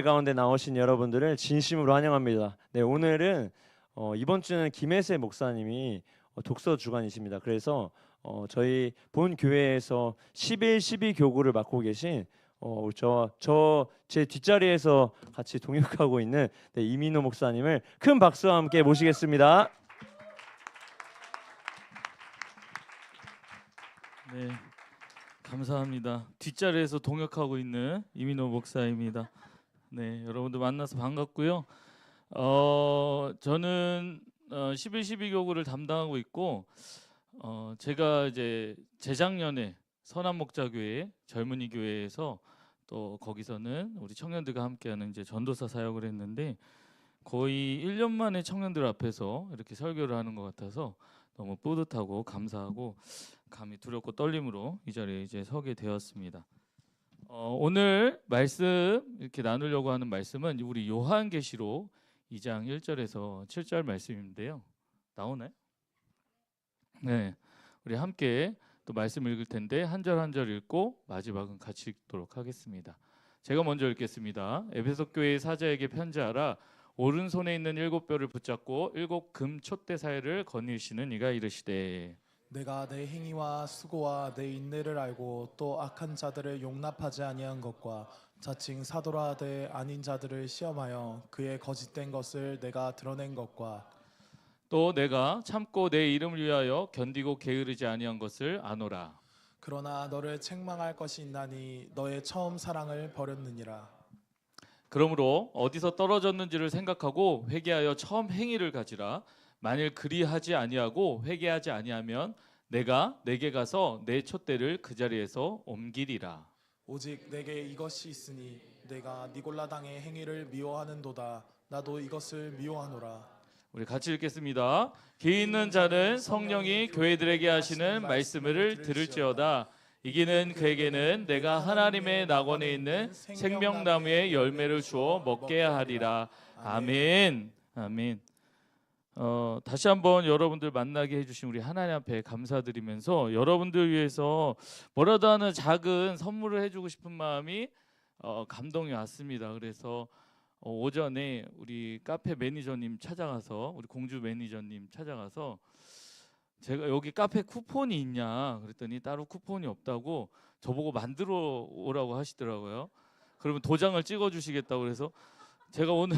가운데 나오신 여러분들을 진심으로 환영합니다. 네, 오늘은 이번 주는 김혜세 목사님이 독서 주간이십니다. 그래서 저희 본 교회에서 11, 12 교구를 맡고 계신 제 뒷자리에서 같이 동역하고 있는 이민호 목사님을 큰 박수와 함께 모시겠습니다. 네, 감사합니다. 뒷자리에서 동역하고 있는 이민호 목사입니다. 네, 여러분들 만나서 반갑고요. 저는 11, 12교구를 담당하고 있고 제가 이제 재작년에 선한목자교회 젊은이 교회에서 또 거기서는 우리 청년들과 함께하는 이제 전도사 사역을 했는데 거의 1년 만에 청년들 앞에서 이렇게 설교를 하는 것 같아서 너무 뿌듯하고 감사하고 감히 두렵고 떨림으로 이 자리에 이제 서게 되었습니다. 오늘 말씀 이렇게 나누려고 하는 말씀은 우리 요한계시록 2장 1절에서 7절 말씀인데요. 나오나요? 네, 우리 함께 또 말씀 읽을 텐데 한 절 한 절 읽고 마지막은 같이 읽도록 하겠습니다. 제가 먼저 읽겠습니다. 에베소 교회 사자에게 편지하라. 오른손에 있는 7뼈를 붙잡고 7금 촛대 사이를 거니시는 이가 이르시되 내가 내 행위와 수고와 내 인내를 알고 또 악한 자들을 용납하지 아니한 것과 자칭 사도라 하되 아닌 자들을 시험하여 그의 거짓된 것을 내가 드러낸 것과 또 내가 참고 내 이름을 위하여 견디고 게으르지 아니한 것을 아노라. 그러나 너를 책망할 것이 있나니 너의 처음 사랑을 버렸느니라. 그러므로 어디서 떨어졌는지를 생각하고 회개하여 처음 행위를 가지라. 만일 그리하지 아니하고 회개하지 아니하면 내가 내게 가서 내 촛대를 그 자리에서 옮기리라. 오직 내게 이것이 있으니 내가 니골라당의 행위를 미워하는도다. 나도 이것을 미워하노라. 우리 같이 읽겠습니다. 기 있는 자는 성령이 교회들에게 하시는 말씀을 들을지어다. 이기는 그에게는 내가 하나님의 낙원에 있는 생명나무의 열매를 주어 먹게 하리라. 아멘. 아멘. 다시 한번 여러분들 만나게 해주신 우리 하나님 앞에 감사드리면서 여러분들 위해서 뭐라도 하는 작은 선물을 해주고 싶은 마음이 감동이 왔습니다. 그래서 오전에 우리 카페 매니저님 찾아가서 우리 공주 매니저님 찾아가서 제가 여기 카페 쿠폰이 있냐 그랬더니 따로 쿠폰이 없다고 저보고 만들어 오라고 하시더라고요. 그러면 도장을 찍어 주시겠다고 그래서 제가 오늘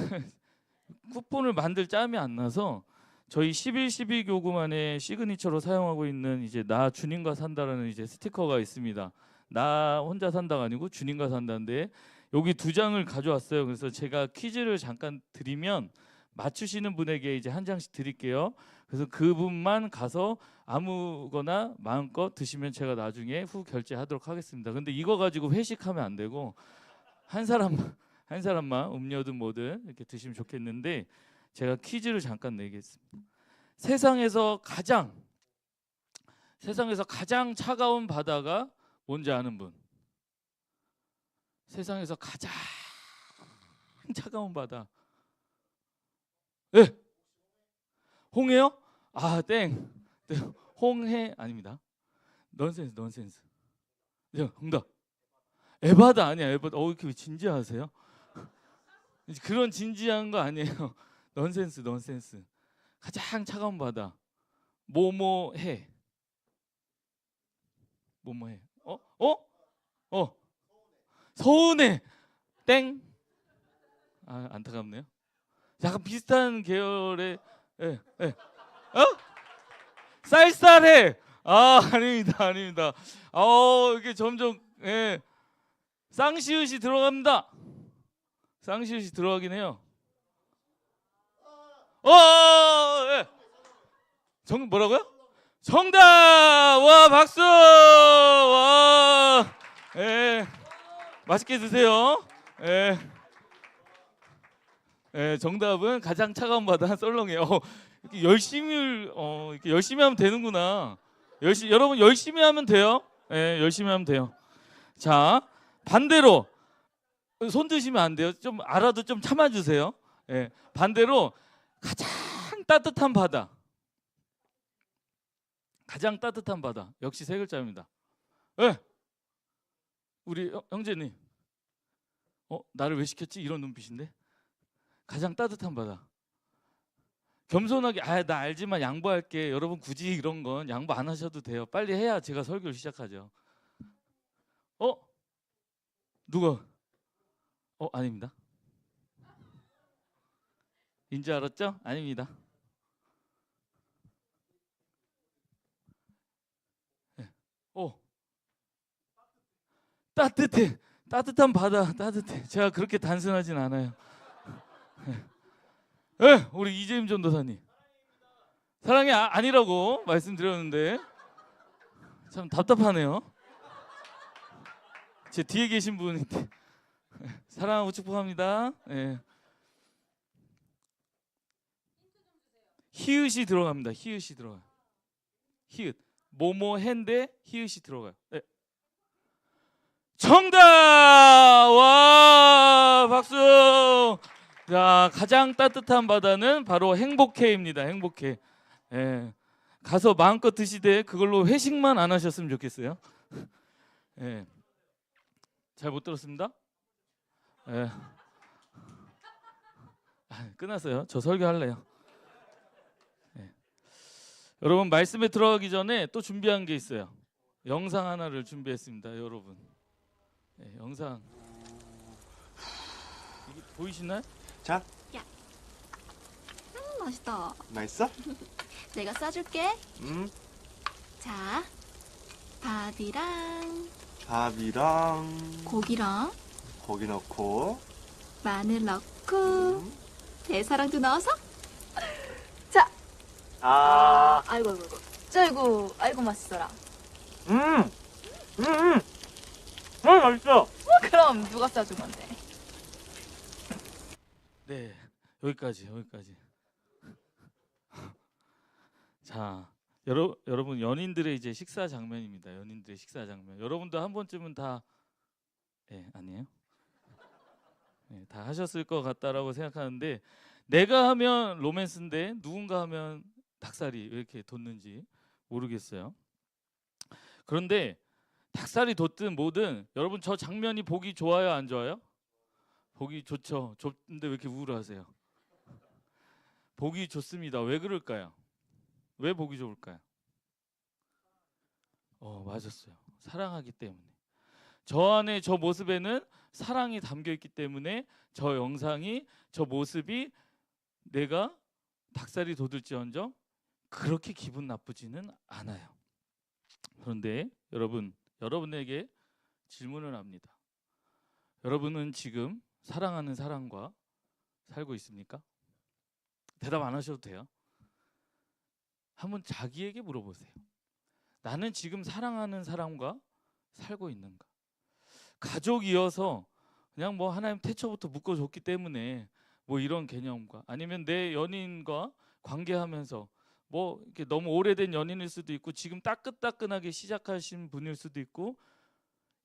쿠폰을 만들 짬이 안 나서 저희 11, 12 교구만의 시그니처로 사용하고 있는 이제 나 주님과 산다라는 이제 스티커가 있습니다. 나 혼자 산다가 아니고 주님과 산다인데 여기 2장을 가져왔어요. 그래서 제가 퀴즈를 잠깐 드리면 맞추시는 분에게 이제 한 장씩 드릴게요. 그래서 그분만 가서 아무거나 마음껏 드시면 제가 나중에 후 결제하도록 하겠습니다. 근데 이거 가지고 회식하면 안 되고 한 사람만 음료든 뭐든 이렇게 드시면 좋겠는데 제가 퀴즈를 잠깐 내겠습니다. 세상에서 가장 차가운 바다가 뭔지 아는 분? 세상에서 가장 차가운 바다. 네. 홍해요? 아, 땡. 네. 홍해 아닙니다. 넌센스. 네, 정답. 에바다 아니야. 에바다. 이렇게 진지하세요? 그런 진지한 거 아니에요. 넌센스. 가장 차가운 바다. 뭐뭐해. 서운해. 땡. 아, 안타깝네요. 약간 비슷한 계열의 쌀쌀해. 아닙니다. 이게 점점 쌍시읒이 들어갑니다. 쌍시읒이 들어가긴 해요. 뭐라고요? 정답! 와, 박수! 와, 맛있게 드세요. 정답은 가장 차가운 바다 썰렁해요. 이렇게 열심히 하면 되는구나. 여러분 열심히 하면 돼요. 열심히 하면 돼요. 자, 반대로 손 드시면 안 돼요. 좀 알아도 좀 참아주세요. 반대로 가장 따뜻한 바다. 가장 따뜻한 바다. 역시 3글자입니다. 우리 형제님. 나를 왜 시켰지? 이런 눈빛인데. 가장 따뜻한 바다. 겸손하게 나 알지만 양보할게. 여러분 굳이 이런 건 양보 안 하셔도 돼요. 빨리 해야 제가 설교를 시작하죠. 누가? 아닙니다. 인지 알았죠? 아닙니다. 네. 따뜻해. 따뜻한 바다. 따뜻해. 제가 그렇게 단순하진 않아요. 네. 우리 이재임 전도사님. 사랑이 아니라고 말씀드렸는데 참 답답하네요. 제 뒤에 계신 분인데 사랑하고 축복합니다. 네. 히읗이 들어갑니다. 히읗이 들어가요. 히읗. 뭐뭐해인데 히읗이 들어가요. 네. 정답! 와, 박수! 자, 가장 따뜻한 바다는 바로 행복해입니다. 행복해. 예. 가서 마음껏 드시되 그걸로 회식만 안 하셨으면 좋겠어요. 예. 잘 못 들었습니다. 예. 끝났어요. 저 설교할래요. 예. 여러분 말씀에 들어가기 전에 또 준비한 게 있어요. 영상 하나를 준비했습니다, 여러분. 예, 영상. 이게 보이시나요? 자, 맛있다. 맛있어? 내가 싸줄게. 음, 자, 밥이랑 밥이랑 고기랑 고기 넣고, 마늘 넣고 음. 대사랑도 넣어서. 아, 아이고, 아이고 맛있어라. 맛있어. 그럼 누가 싸준 건데? 네, 여기까지. 자, 여러분 연인들의 이제 식사 장면입니다. 연인들의 식사 장면. 여러분도 한 번쯤은 다 아니에요? 다 하셨을 것 같다라고 생각하는데 내가 하면 로맨스인데 누군가 하면 닭살이 왜 이렇게 돋는지 모르겠어요. 그런데 닭살이 돋든 뭐든 여러분 저 장면이 보기 좋아요, 안 좋아요? 보기 좋죠. 좋은데 왜 이렇게 우울하세요? 보기 좋습니다. 왜 그럴까요? 왜 보기 좋을까요? 맞았어요. 사랑하기 때문에. 저 안에 저 모습에는 사랑이 담겨 있기 때문에 저 영상이 저 모습이 내가 닭살이 돋을지언정 그렇게 기분 나쁘지는 않아요. 그런데 여러분에게 질문을 합니다. 여러분은 지금 사랑하는 사람과 살고 있습니까? 대답 안 하셔도 돼요. 한번 자기에게 물어보세요. 나는 지금 사랑하는 사람과 살고 있는가? 가족이어서 그냥 뭐 하나님 태초부터 묶어줬기 때문에 뭐 이런 개념과 아니면 내 연인과 관계하면서 뭐 이렇게 너무 오래된 연인일 수도 있고 지금 따끈따끈하게 시작하신 분일 수도 있고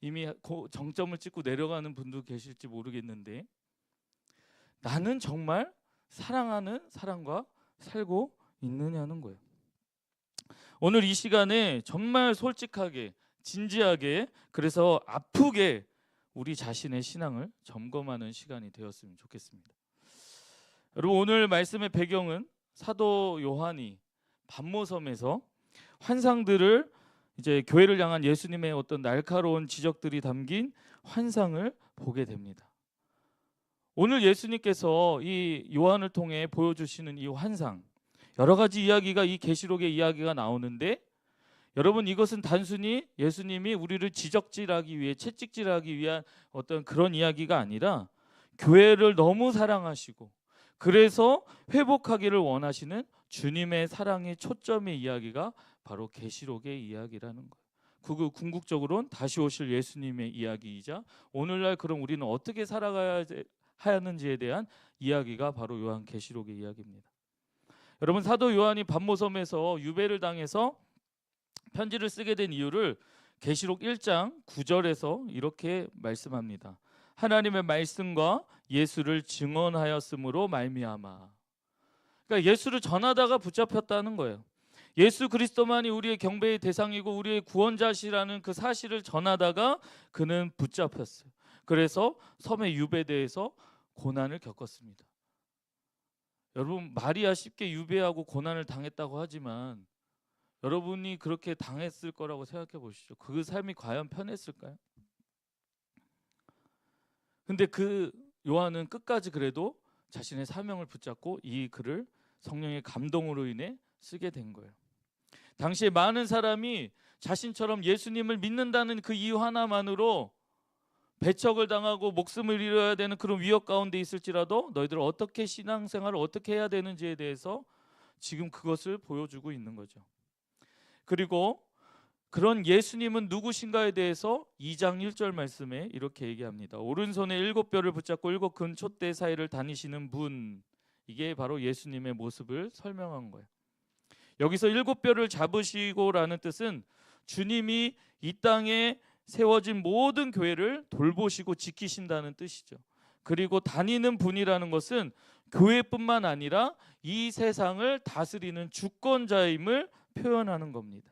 이미 정점을 찍고 내려가는 분도 계실지 모르겠는데 나는 정말 사랑하는 사람과 살고 있느냐는 거예요. 오늘 이 시간에 정말 솔직하게 진지하게 그래서 아프게 우리 자신의 신앙을 점검하는 시간이 되었으면 좋겠습니다. 여러분 오늘 말씀의 배경은 사도 요한이 반모섬에서 환상들을 이제 교회를 향한 예수님의 어떤 날카로운 지적들이 담긴 환상을 보게 됩니다. 오늘 예수님께서 이 요한을 통해 보여주시는 이 환상 여러 가지 이야기가 이 계시록의 이야기가 나오는데 여러분 이것은 단순히 예수님이 우리를 지적질하기 위해 채찍질하기 위한 어떤 그런 이야기가 아니라 교회를 너무 사랑하시고 그래서 회복하기를 원하시는 주님의 사랑의 초점의 이야기가 바로 계시록의 이야기라는 거예요. 궁극적으로는 다시 오실 예수님의 이야기이자 오늘날 그럼 우리는 어떻게 살아가야 하는지에 대한 이야기가 바로 요한 계시록의 이야기입니다. 여러분 사도 요한이 반모섬에서 유배를 당해서 편지를 쓰게 된 이유를 계시록 1장 9절에서 이렇게 말씀합니다. 하나님의 말씀과 예수를 증언하였으므로 말미암아. 그러니까 예수를 전하다가 붙잡혔다는 거예요. 예수 그리스도만이 우리의 경배의 대상이고 우리의 구원자시라는 그 사실을 전하다가 그는 붙잡혔어요. 그래서 섬의 유배대에서 고난을 겪었습니다. 여러분, 마리아 쉽게 유배하고 고난을 당했다고 하지만 여러분이 그렇게 당했을 거라고 생각해 보시죠. 그 삶이 과연 편했을까요? 근데 그 요한은 끝까지 그래도 자신의 사명을 붙잡고 이 글을 성령의 감동으로 인해 쓰게 된 거예요. 당시에 많은 사람이 자신처럼 예수님을 믿는다는 그 이유 하나만으로 배척을 당하고 목숨을 잃어야 되는 그런 위협 가운데 있을지라도 너희들 어떻게 신앙생활을 어떻게 해야 되는지에 대해서 지금 그것을 보여주고 있는 거죠. 그리고 그런 예수님은 누구신가에 대해서 2장 1절 말씀에 이렇게 얘기합니다. 오른손에 7뼈를 붙잡고 7큰 촛대 사이를 다니시는 분, 이게 바로 예수님의 모습을 설명한 거예요. 여기서 7뼈를 잡으시고라는 뜻은 주님이 이 땅에 세워진 모든 교회를 돌보시고 지키신다는 뜻이죠. 그리고 다니는 분이라는 것은 교회뿐만 아니라 이 세상을 다스리는 주권자임을 표현하는 겁니다.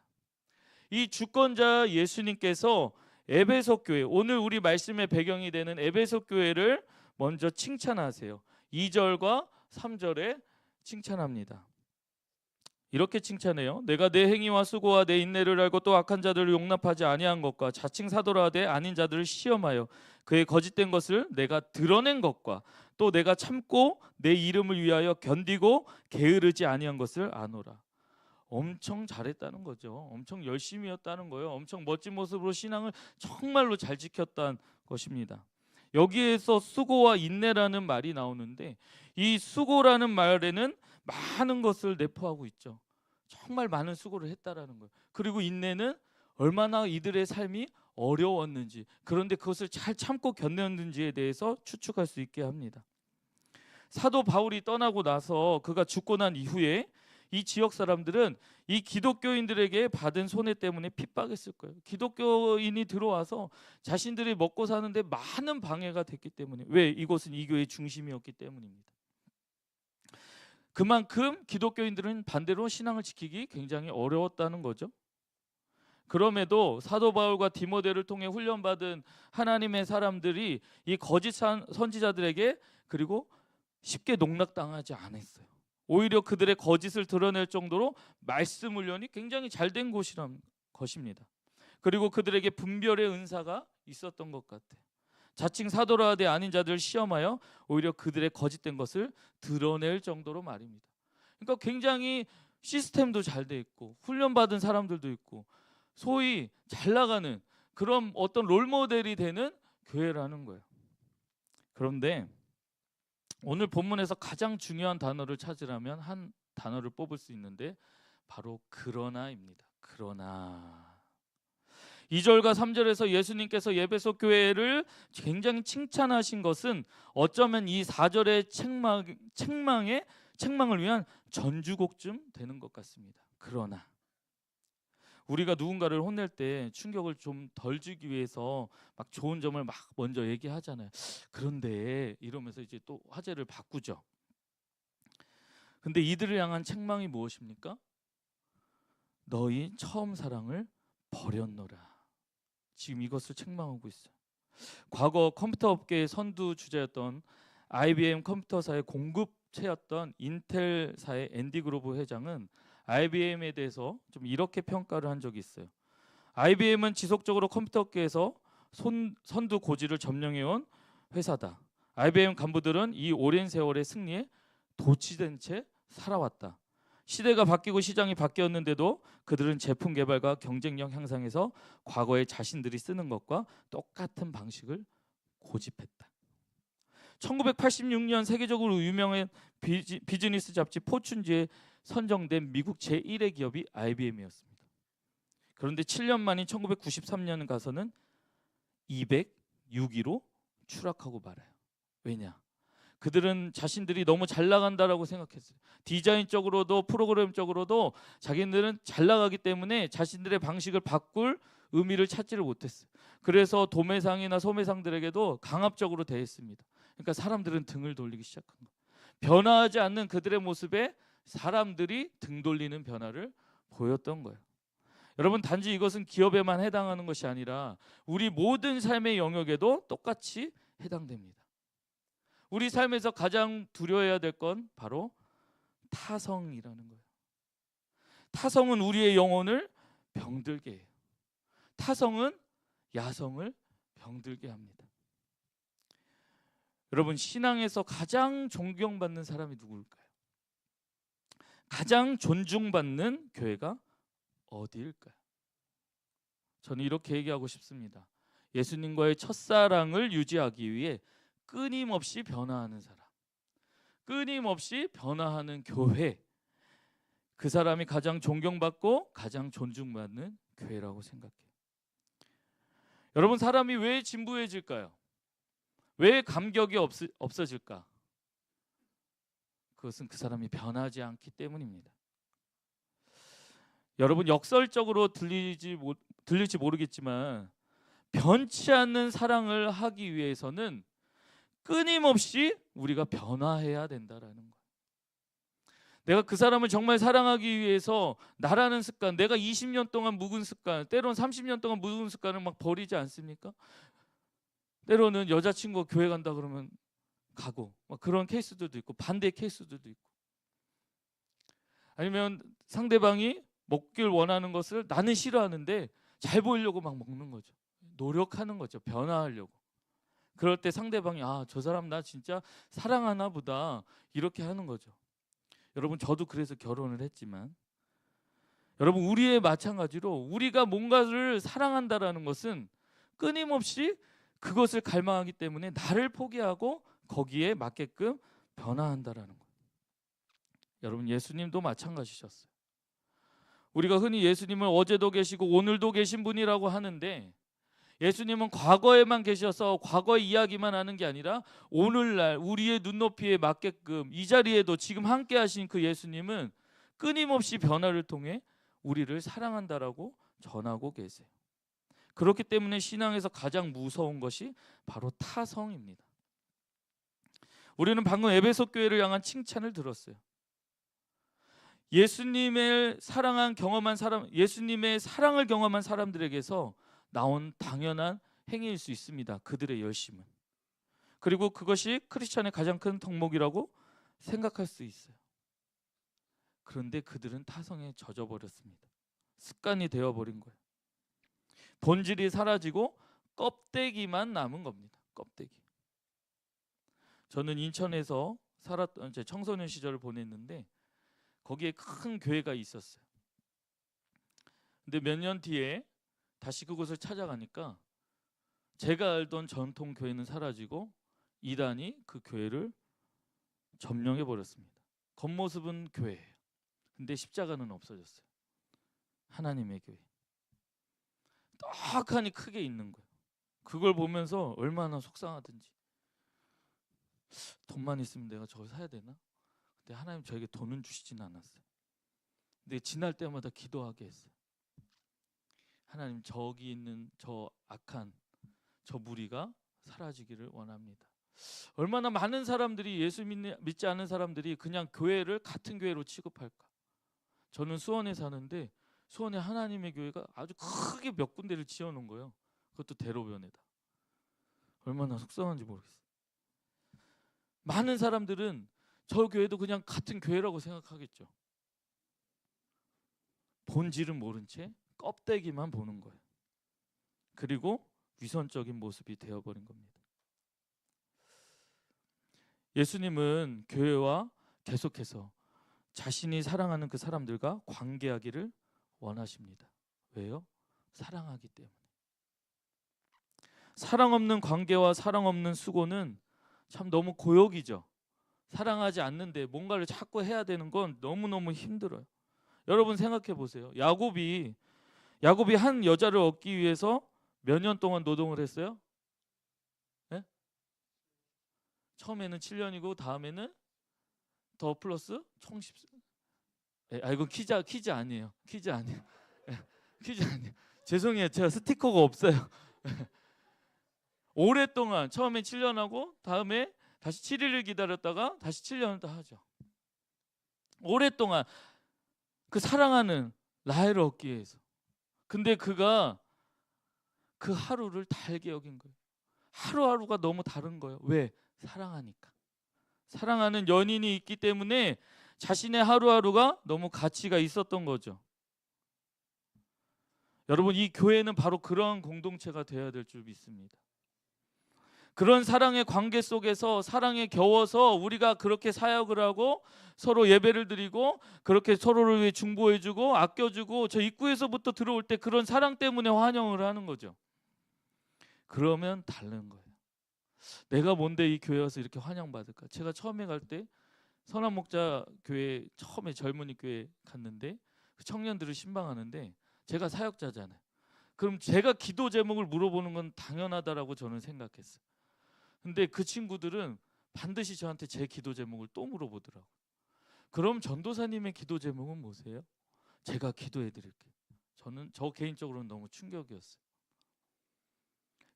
이 주권자 예수님께서 에베소 교회, 오늘 우리 말씀의 배경이 되는 에베소 교회를 먼저 칭찬하세요. 2절과 3절에 칭찬합니다. 이렇게 칭찬해요. 내가 내 행위와 수고와 내 인내를 알고 또 악한 자들을 용납하지 아니한 것과 자칭 사도라 하되 아닌 자들을 시험하여 그의 거짓된 것을 내가 드러낸 것과 또 내가 참고 내 이름을 위하여 견디고 게으르지 아니한 것을 아노라. 엄청 잘했다는 거죠. 엄청 열심히였다는 거예요. 엄청 멋진 모습으로 신앙을 정말로 잘 지켰다는 것입니다. 여기에서 수고와 인내라는 말이 나오는데 이 수고라는 말에는 많은 것을 내포하고 있죠. 정말 많은 수고를 했다라는 거예요. 그리고 인내는 얼마나 이들의 삶이 어려웠는지, 그런데 그것을 잘 참고 견뎠는지에 대해서 추측할 수 있게 합니다. 사도 바울이 떠나고 나서 그가 죽고 난 이후에 이 지역 사람들은 이 기독교인들에게 받은 손해 때문에 핍박했을 거예요. 기독교인이 들어와서 자신들이 먹고 사는데 많은 방해가 됐기 때문에, 왜? 이곳은 이 교회의 중심이었기 때문입니다. 그만큼 기독교인들은 반대로 신앙을 지키기 굉장히 어려웠다는 거죠. 그럼에도 사도 바울과 디모데를 통해 훈련받은 하나님의 사람들이 이 거짓 선지자들에게 그리고 쉽게 농락당하지 않았어요. 오히려 그들의 거짓을 드러낼 정도로 말씀 훈련이 굉장히 잘된 곳이란 것입니다. 그리고 그들에게 분별의 은사가 있었던 것 같아요. 자칭 사도라 하되 아닌 자들을 시험하여 오히려 그들의 거짓된 것을 드러낼 정도로 말입니다. 그러니까 굉장히 시스템도 잘 돼 있고 훈련받은 사람들도 있고 소위 잘 나가는 그런 어떤 롤모델이 되는 교회라는 거예요. 그런데 오늘 본문에서 가장 중요한 단어를 찾으라면 한 단어를 뽑을 수 있는데 바로 그러나입니다. 그러나 2절과 3절에서 예수님께서 에베소 교회를 굉장히 칭찬하신 것은 어쩌면 이 4절의 책망을 위한 전주곡쯤 되는 것 같습니다. 그러나 우리가 누군가를 혼낼 때 충격을 좀 덜 주기 위해서 막 좋은 점을 막 먼저 얘기하잖아요. 그런데 이러면서 이제 또 화제를 바꾸죠. 근데 이들을 향한 책망이 무엇입니까? 너희 처음 사랑을 버렸노라. 지금 이것을 책망하고 있어요. 과거 컴퓨터 업계의 선두 주자였던 IBM 컴퓨터사의 공급체였던 인텔사의 앤디 그로브 회장은 IBM에 대해서 좀 이렇게 평가를 한 적이 있어요. IBM은 지속적으로 컴퓨터 업계에서 선두 고지를 점령해온 회사다. IBM 간부들은 이 오랜 세월의 승리에 도취된 채 살아왔다. 시대가 바뀌고 시장이 바뀌었는데도 그들은 제품 개발과 경쟁력 향상에서 과거에 자신들이 쓰는 것과 똑같은 방식을 고집했다. 1986년 세계적으로 유명한 비즈니스 잡지 포춘지에 선정된 미국 제1의 기업이 IBM이었습니다. 그런데 7년 만인 1993년 가서는 206위로 추락하고 말아요. 왜냐? 그들은 자신들이 너무 잘 나간다라고 생각했어요. 디자인적으로도 프로그램적으로도 자기들은 잘 나가기 때문에 자신들의 방식을 바꿀 의미를 찾지를 못했어요. 그래서 도매상이나 소매상들에게도 강압적으로 대했습니다. 그러니까 사람들은 등을 돌리기 시작한 거예요. 변화하지 않는 그들의 모습에 사람들이 등 돌리는 변화를 보였던 거예요. 여러분, 단지 이것은 기업에만 해당하는 것이 아니라 우리 모든 삶의 영역에도 똑같이 해당됩니다. 우리 삶에서 가장 두려워해야 될 건 바로 타성이라는 거예요. 타성은 우리의 영혼을 병들게 해요. 타성은 야성을 병들게 합니다. 여러분, 신앙에서 가장 존경받는 사람이 누구일까요? 가장 존중받는 교회가 어디일까요? 저는 이렇게 얘기하고 싶습니다. 예수님과의 첫사랑을 유지하기 위해 끊임없이 변화하는 사람, 끊임없이 변화하는 교회, 그 사람이 가장 존경받고 가장 존중받는 교회라고 생각해요. 여러분, 사람이 왜 진부해질까요? 왜 감격이 없어질까? 그것은 그 사람이 변하지 않기 때문입니다. 여러분, 역설적으로 들릴지 모르겠지만 변치 않는 사랑을 하기 위해서는 끊임없이 우리가 변화해야 된다라는 거예요. 내가 그 사람을 정말 사랑하기 위해서 나라는 습관, 내가 20년 동안 묵은 습관, 때로는 30년 동안 묵은 습관을 막 버리지 않습니까? 때로는 여자친구가 교회 간다 그러면 가고, 막 그런 케이스들도 있고, 반대 케이스들도 있고, 아니면 상대방이 먹길 원하는 것을 나는 싫어하는데 잘 보이려고 막 먹는 거죠. 노력하는 거죠. 변화하려고. 그럴 때 상대방이 저 사람 나 진짜 사랑하나 보다, 이렇게 하는 거죠. 여러분, 저도 그래서 결혼을 했지만, 여러분, 우리의 마찬가지로 우리가 뭔가를 사랑한다라는 것은 끊임없이 그것을 갈망하기 때문에 나를 포기하고 거기에 맞게끔 변화한다라는 거예요. 여러분, 예수님도 마찬가지셨어요. 우리가 흔히 예수님을 어제도 계시고 오늘도 계신 분이라고 하는데, 예수님은 과거에만 계셔서 과거의 이야기만 하는 게 아니라 오늘날 우리의 눈높이에 맞게끔 이 자리에도 지금 함께 하신 그 예수님은 끊임없이 변화를 통해 우리를 사랑한다라고 전하고 계세요. 그렇기 때문에 신앙에서 가장 무서운 것이 바로 타성입니다. 우리는 방금 에베소 교회를 향한 칭찬을 들었어요. 예수님의 사랑을 경험한 사람들에게서 나온 당연한 행위일 수 있습니다. 그들의 열심은. 그리고 그것이 크리스천의 가장 큰 덕목이라고 생각할 수 있어요. 그런데 그들은 타성에 젖어버렸습니다. 습관이 되어버린 거예요. 본질이 사라지고 껍데기만 남은 겁니다. 껍데기. 저는 인천에서 살았던 제 청소년 시절을 보냈는데 거기에 큰 교회가 있었어요. 근데 몇 년 뒤에 다시 그곳을 찾아가니까 제가 알던 전통 교회는 사라지고 이단이 그 교회를 점령해 버렸습니다. 겉모습은 교회예요. 근데 십자가는 없어졌어요. 하나님의 교회. 떡하니 크게 있는 거예요. 그걸 보면서 얼마나 속상하든지. 돈만 있으면 내가 저걸 사야 되나? 근데 하나님 저에게 돈은 주시진 않았어요. 근데 지날 때마다 기도하게 했어요. 하나님, 저기 있는 저 악한 저 무리가 사라지기를 원합니다. 얼마나 많은 사람들이 예수 믿지 않은 사람들이 그냥 교회를 같은 교회로 취급할까? 저는 수원에 사는데 수원에 하나님의 교회가 아주 크게 몇 군데를 지어놓은 거예요. 그것도 대로변에다. 얼마나 속상한지 모르겠어요. 많은 사람들은 저 교회도 그냥 같은 교회라고 생각하겠죠. 본질은 모른 채 껍데기만 보는 거예요. 그리고 위선적인 모습이 되어버린 겁니다. 예수님은 교회와 계속해서 자신이 사랑하는 그 사람들과 관계하기를 원하십니다. 왜요? 사랑하기 때문에. 사랑 없는 관계와 사랑 없는 수고는 참 너무 고역이죠. 사랑하지 않는데 뭔가를 자꾸 해야 되는 건 너무너무 힘들어요. 여러분 생각해 보세요. 야곱이 한 여자를 얻기 위해서 몇 년 동안 노동을 했어요? 네? 처음에는 7년이고 다음에는 더 플러스 총 10. 이건 퀴즈 아니에요. 퀴즈 아니에요. 퀴즈 아니에요. 죄송해요. 제가 스티커가 없어요. 오랫동안 처음에 7년 하고 다음에 다시 7일을 기다렸다가 다시 7년을 더 하죠. 오랫동안 그 사랑하는 라헬을 얻기 위해서. 근데 그가 그 하루를 달게 여긴 거예요. 하루하루가 너무 다른 거예요. 왜? 사랑하니까. 사랑하는 연인이 있기 때문에 자신의 하루하루가 너무 가치가 있었던 거죠. 여러분, 이 교회는 바로 그런 공동체가 되어야 될 줄 믿습니다. 그런 사랑의 관계 속에서 사랑에 겨워서 우리가 그렇게 사역을 하고 서로 예배를 드리고 그렇게 서로를 위해 중보해주고 아껴주고 저 입구에서부터 들어올 때 그런 사랑 때문에 환영을 하는 거죠. 그러면 다른 거예요. 내가 뭔데 이 교회 와서 이렇게 환영받을까? 제가 처음에 갈 때 선한목자 교회 처음에 젊은이 교회 갔는데 그 청년들을 신방하는데 제가 사역자잖아요. 그럼 제가 기도 제목을 물어보는 건 당연하다라고 저는 생각했어요. 근데 그 친구들은 반드시 저한테 제 기도 제목을 또 물어보더라고요. 그럼 전도사님의 기도 제목은 뭐세요? 제가 기도해 드릴게요. 저 개인적으로는 너무 충격이었어요.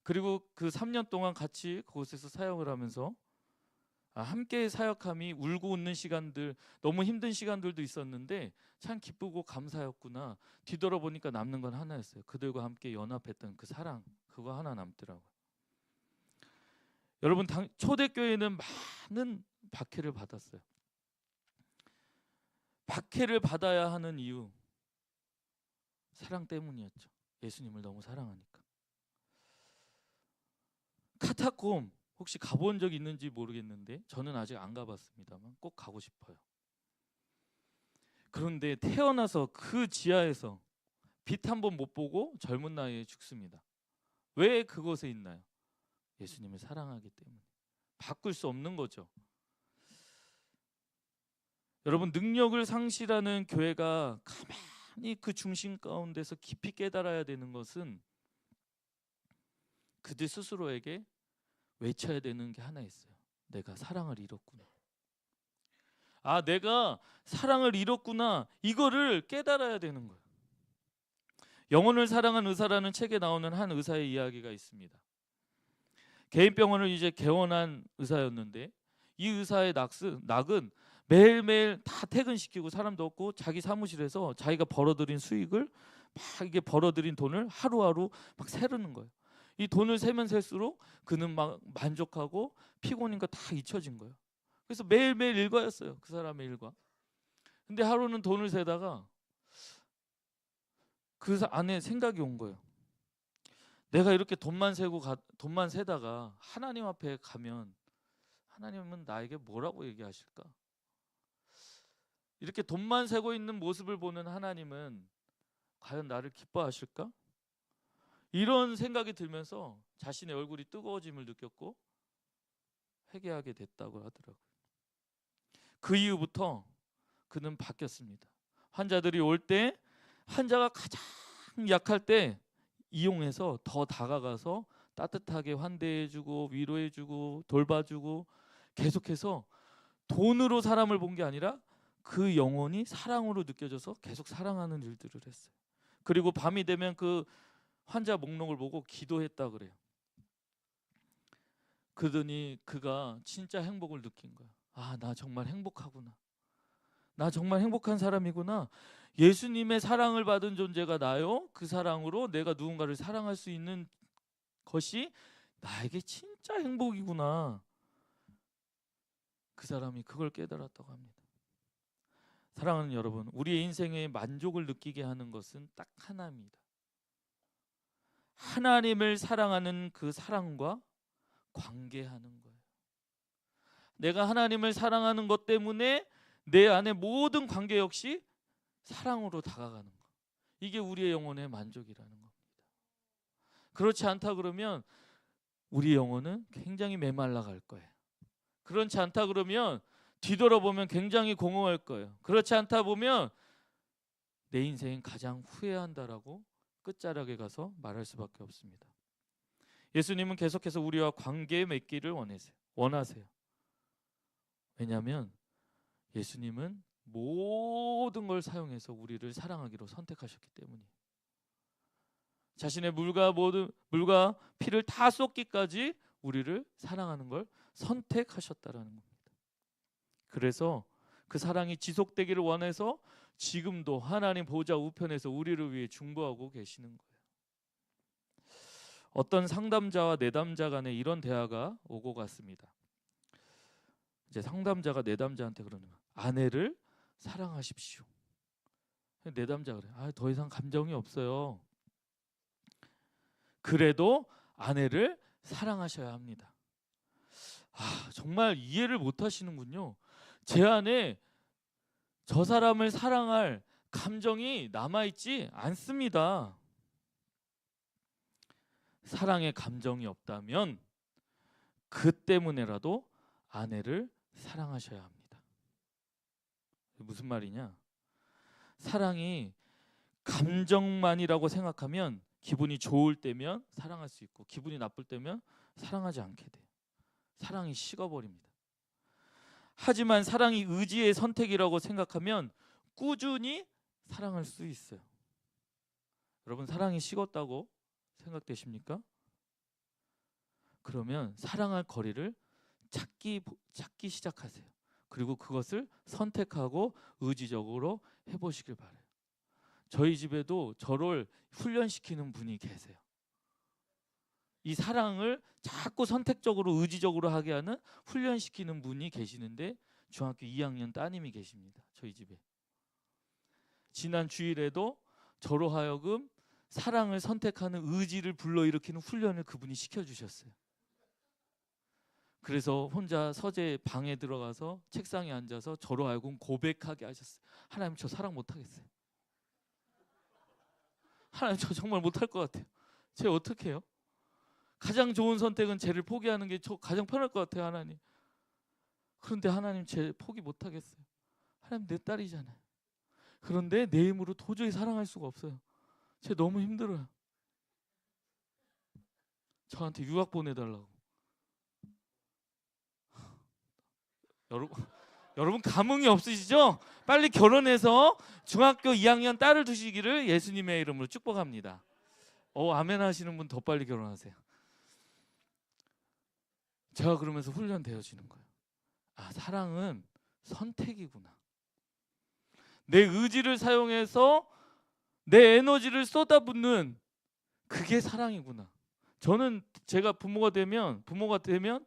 그리고 그 3년 동안 같이 그곳에서 사역을 하면서 함께 사역함이 울고 웃는 시간들, 너무 힘든 시간들도 있었는데 참 기쁘고 감사였구나. 뒤돌아보니까 남는 건 하나였어요. 그들과 함께 연합했던 그 사랑, 그거 하나 남더라고요. 여러분, 초대교회는 많은 박해를 받았어요. 박해를 받아야 하는 이유, 사랑 때문이었죠. 예수님을 너무 사랑하니까. 카타콤 혹시 가본 적 있는지 모르겠는데 저는 아직 안 가봤습니다만 꼭 가고 싶어요. 그런데 태어나서 그 지하에서 빛 한 번 못 보고 젊은 나이에 죽습니다. 왜 그곳에 있나요? 예수님을 사랑하기 때문에. 바꿀 수 없는 거죠. 여러분, 능력을 상실하는 교회가 가만히 그 중심 가운데서 깊이 깨달아야 되는 것은 그들 스스로에게 외쳐야 되는 게 하나 있어요. 내가 사랑을 잃었구나. 내가 사랑을 잃었구나. 이거를 깨달아야 되는 거예요. 영혼을 사랑한 의사라는 책에 나오는 한 의사의 이야기가 있습니다. 개인병원을 이제 개원한 의사였는데 이 의사의 낙은 매일매일 다 퇴근시키고 사람도 없고 자기 사무실에서 자기가 벌어들인 수익을 막 이게 벌어들인 돈을 하루하루 막 세르는 거예요. 이 돈을 세면 셀수록 그는 막 만족하고 피곤인 거 다 잊혀진 거예요. 그래서 매일매일 일과였어요. 그 사람의 일과. 근데 하루는 돈을 세다가 그 안에 생각이 온 거예요. 내가 이렇게 돈만 세다가 하나님 앞에 가면 하나님은 나에게 뭐라고 얘기하실까? 이렇게 돈만 세고 있는 모습을 보는 하나님은 과연 나를 기뻐하실까? 이런 생각이 들면서 자신의 얼굴이 뜨거워짐을 느꼈고 회개하게 됐다고 하더라고요. 그 이후부터 그는 바뀌었습니다. 환자들이 올 때 환자가 가장 약할 때 이용해서 더 다가가서 따뜻하게 환대해주고 위로해주고 돌봐주고 계속해서 돈으로 사람을 본 게 아니라 그 영혼이 사랑으로 느껴져서 계속 사랑하는 일들을 했어요. 그리고 밤이 되면 그 환자 목록을 보고 기도했다 그래요. 그러더니 그가 진짜 행복을 느낀 거야. 나 정말 행복하구나. 나 정말 행복한 사람이구나. 예수님의 사랑을 받은 존재가 나요. 그 사랑으로 내가 누군가를 사랑할 수 있는 것이 나에게 진짜 행복이구나. 그 사람이 그걸 깨달았다고 합니다. 사랑하는 여러분, 우리의 인생에 만족을 느끼게 하는 것은 딱 하나입니다. 하나님을 사랑하는 그 사랑과 관계하는 거예요. 내가 하나님을 사랑하는 것 때문에 내 안에 모든 관계 역시 사랑으로 다가가는 것. 이게 우리의 영혼의 만족이라는 겁니다. 그렇지 않다 그러면 우리 영혼은 굉장히 메말라 갈 거예요. 그렇지 않다 그러면 뒤돌아보면 굉장히 공허할 거예요. 그렇지 않다 보면 내 인생은 가장 후회한다라고 끝자락에 가서 말할 수밖에 없습니다. 예수님은 계속해서 우리와 관계 맺기를 원하세요. 왜냐하면 예수님은 모든 걸 사용해서 우리를 사랑하기로 선택하셨기 때문이에요. 자신의 물과 피를 다 쏟기까지 우리를 사랑하는 걸 선택하셨다라는 겁니다. 그래서 그 사랑이 지속되기를 원해서 지금도 하나님 보좌 우편에서 우리를 위해 중보하고 계시는 거예요. 어떤 상담자와 내담자 간에 이런 대화가 오고 갔습니다. 이제 상담자가 내담자한테 그러는 거예요. 아내를 사랑하십시오. 내담자가 그래. 더 이상 감정이 없어요. 그래도 아내를 사랑하셔야 합니다. 정말 이해를 못 하시는군요. 제 안에 저 사람을 사랑할 감정이 남아있지 않습니다. 사랑의 감정이 없다면 그 때문에라도 아내를 사랑하셔야 합니다. 무슨 말이냐? 사랑이 감정만이라고 생각하면 기분이 좋을 때면 사랑할 수 있고 기분이 나쁠 때면 사랑하지 않게 돼요. 사랑이 식어버립니다. 하지만 사랑이 의지의 선택이라고 생각하면 꾸준히 사랑할 수 있어요. 여러분, 사랑이 식었다고 생각되십니까? 그러면 사랑할 거리를 찾기 시작하세요. 그리고 그것을 선택하고 의지적으로 해보시길 바라요. 저희 집에도 저를 훈련시키는 분이 계세요. 이 사랑을 자꾸 선택적으로 의지적으로 하게 하는 훈련시키는 분이 계시는데 중학교 2학년 따님이 계십니다. 저희 집에. 지난 주일에도 저로 하여금 사랑을 선택하는 의지를 불러일으키는 훈련을 그분이 시켜주셨어요. 그래서 혼자 서재 방에 들어가서 책상에 앉아서 저로 하여금 고백하게 하셨어요. 하나님, 저 사랑 못하겠어요. 하나님, 저 정말 못할 것 같아요. 쟤 어떻게 해요? 가장 좋은 선택은 쟤를 포기하는 게 가장 편할 것 같아요. 하나님. 그런데 하나님, 쟤 포기 못하겠어요. 하나님, 내 딸이잖아요. 그런데 내 힘으로 도저히 사랑할 수가 없어요. 쟤 너무 힘들어요. 저한테 유학 보내달라고. 여러분 감흥이 없으시죠? 빨리 결혼해서 중학교 2학년 딸을 두시기를 예수님의 이름으로 축복합니다. 아멘 하시는 분 더 빨리 결혼하세요. 제가 그러면서 훈련되어지는 거예요. 사랑은 선택이구나. 내 의지를 사용해서 내 에너지를 쏟아붓는 그게 사랑이구나. 저는 제가 부모가 되면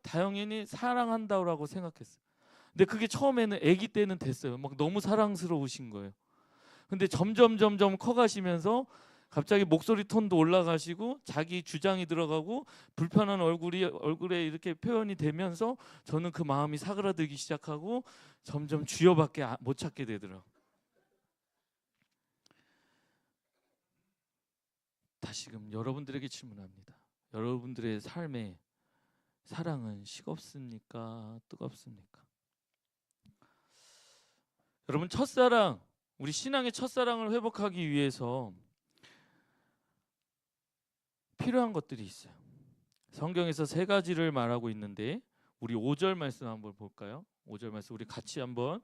당연히 사랑한다고 생각했어요. 근데 그게 처음에는 아기 때는 됐어요. 막 너무 사랑스러우신 거예요. 근데 점점 커가시면서 갑자기 목소리 톤도 올라가시고 자기 주장이 들어가고 불편한 얼굴에 이렇게 표현이 되면서 저는 그 마음이 사그라들기 시작하고 점점 주여밖에 못 찾게 되더라고요. 다시금 여러분들에게 질문합니다. 여러분들의 삶에 사랑은 식었습니까? 뜨겁습니까? 여러분, 첫사랑, 우리 신앙의 첫사랑을 회복하기 위해서 필요한 것들이 있어요. 성경에서 3가지를 말하고 있는데 우리 5절 말씀 한번 볼까요? 5절 말씀 우리 같이 한번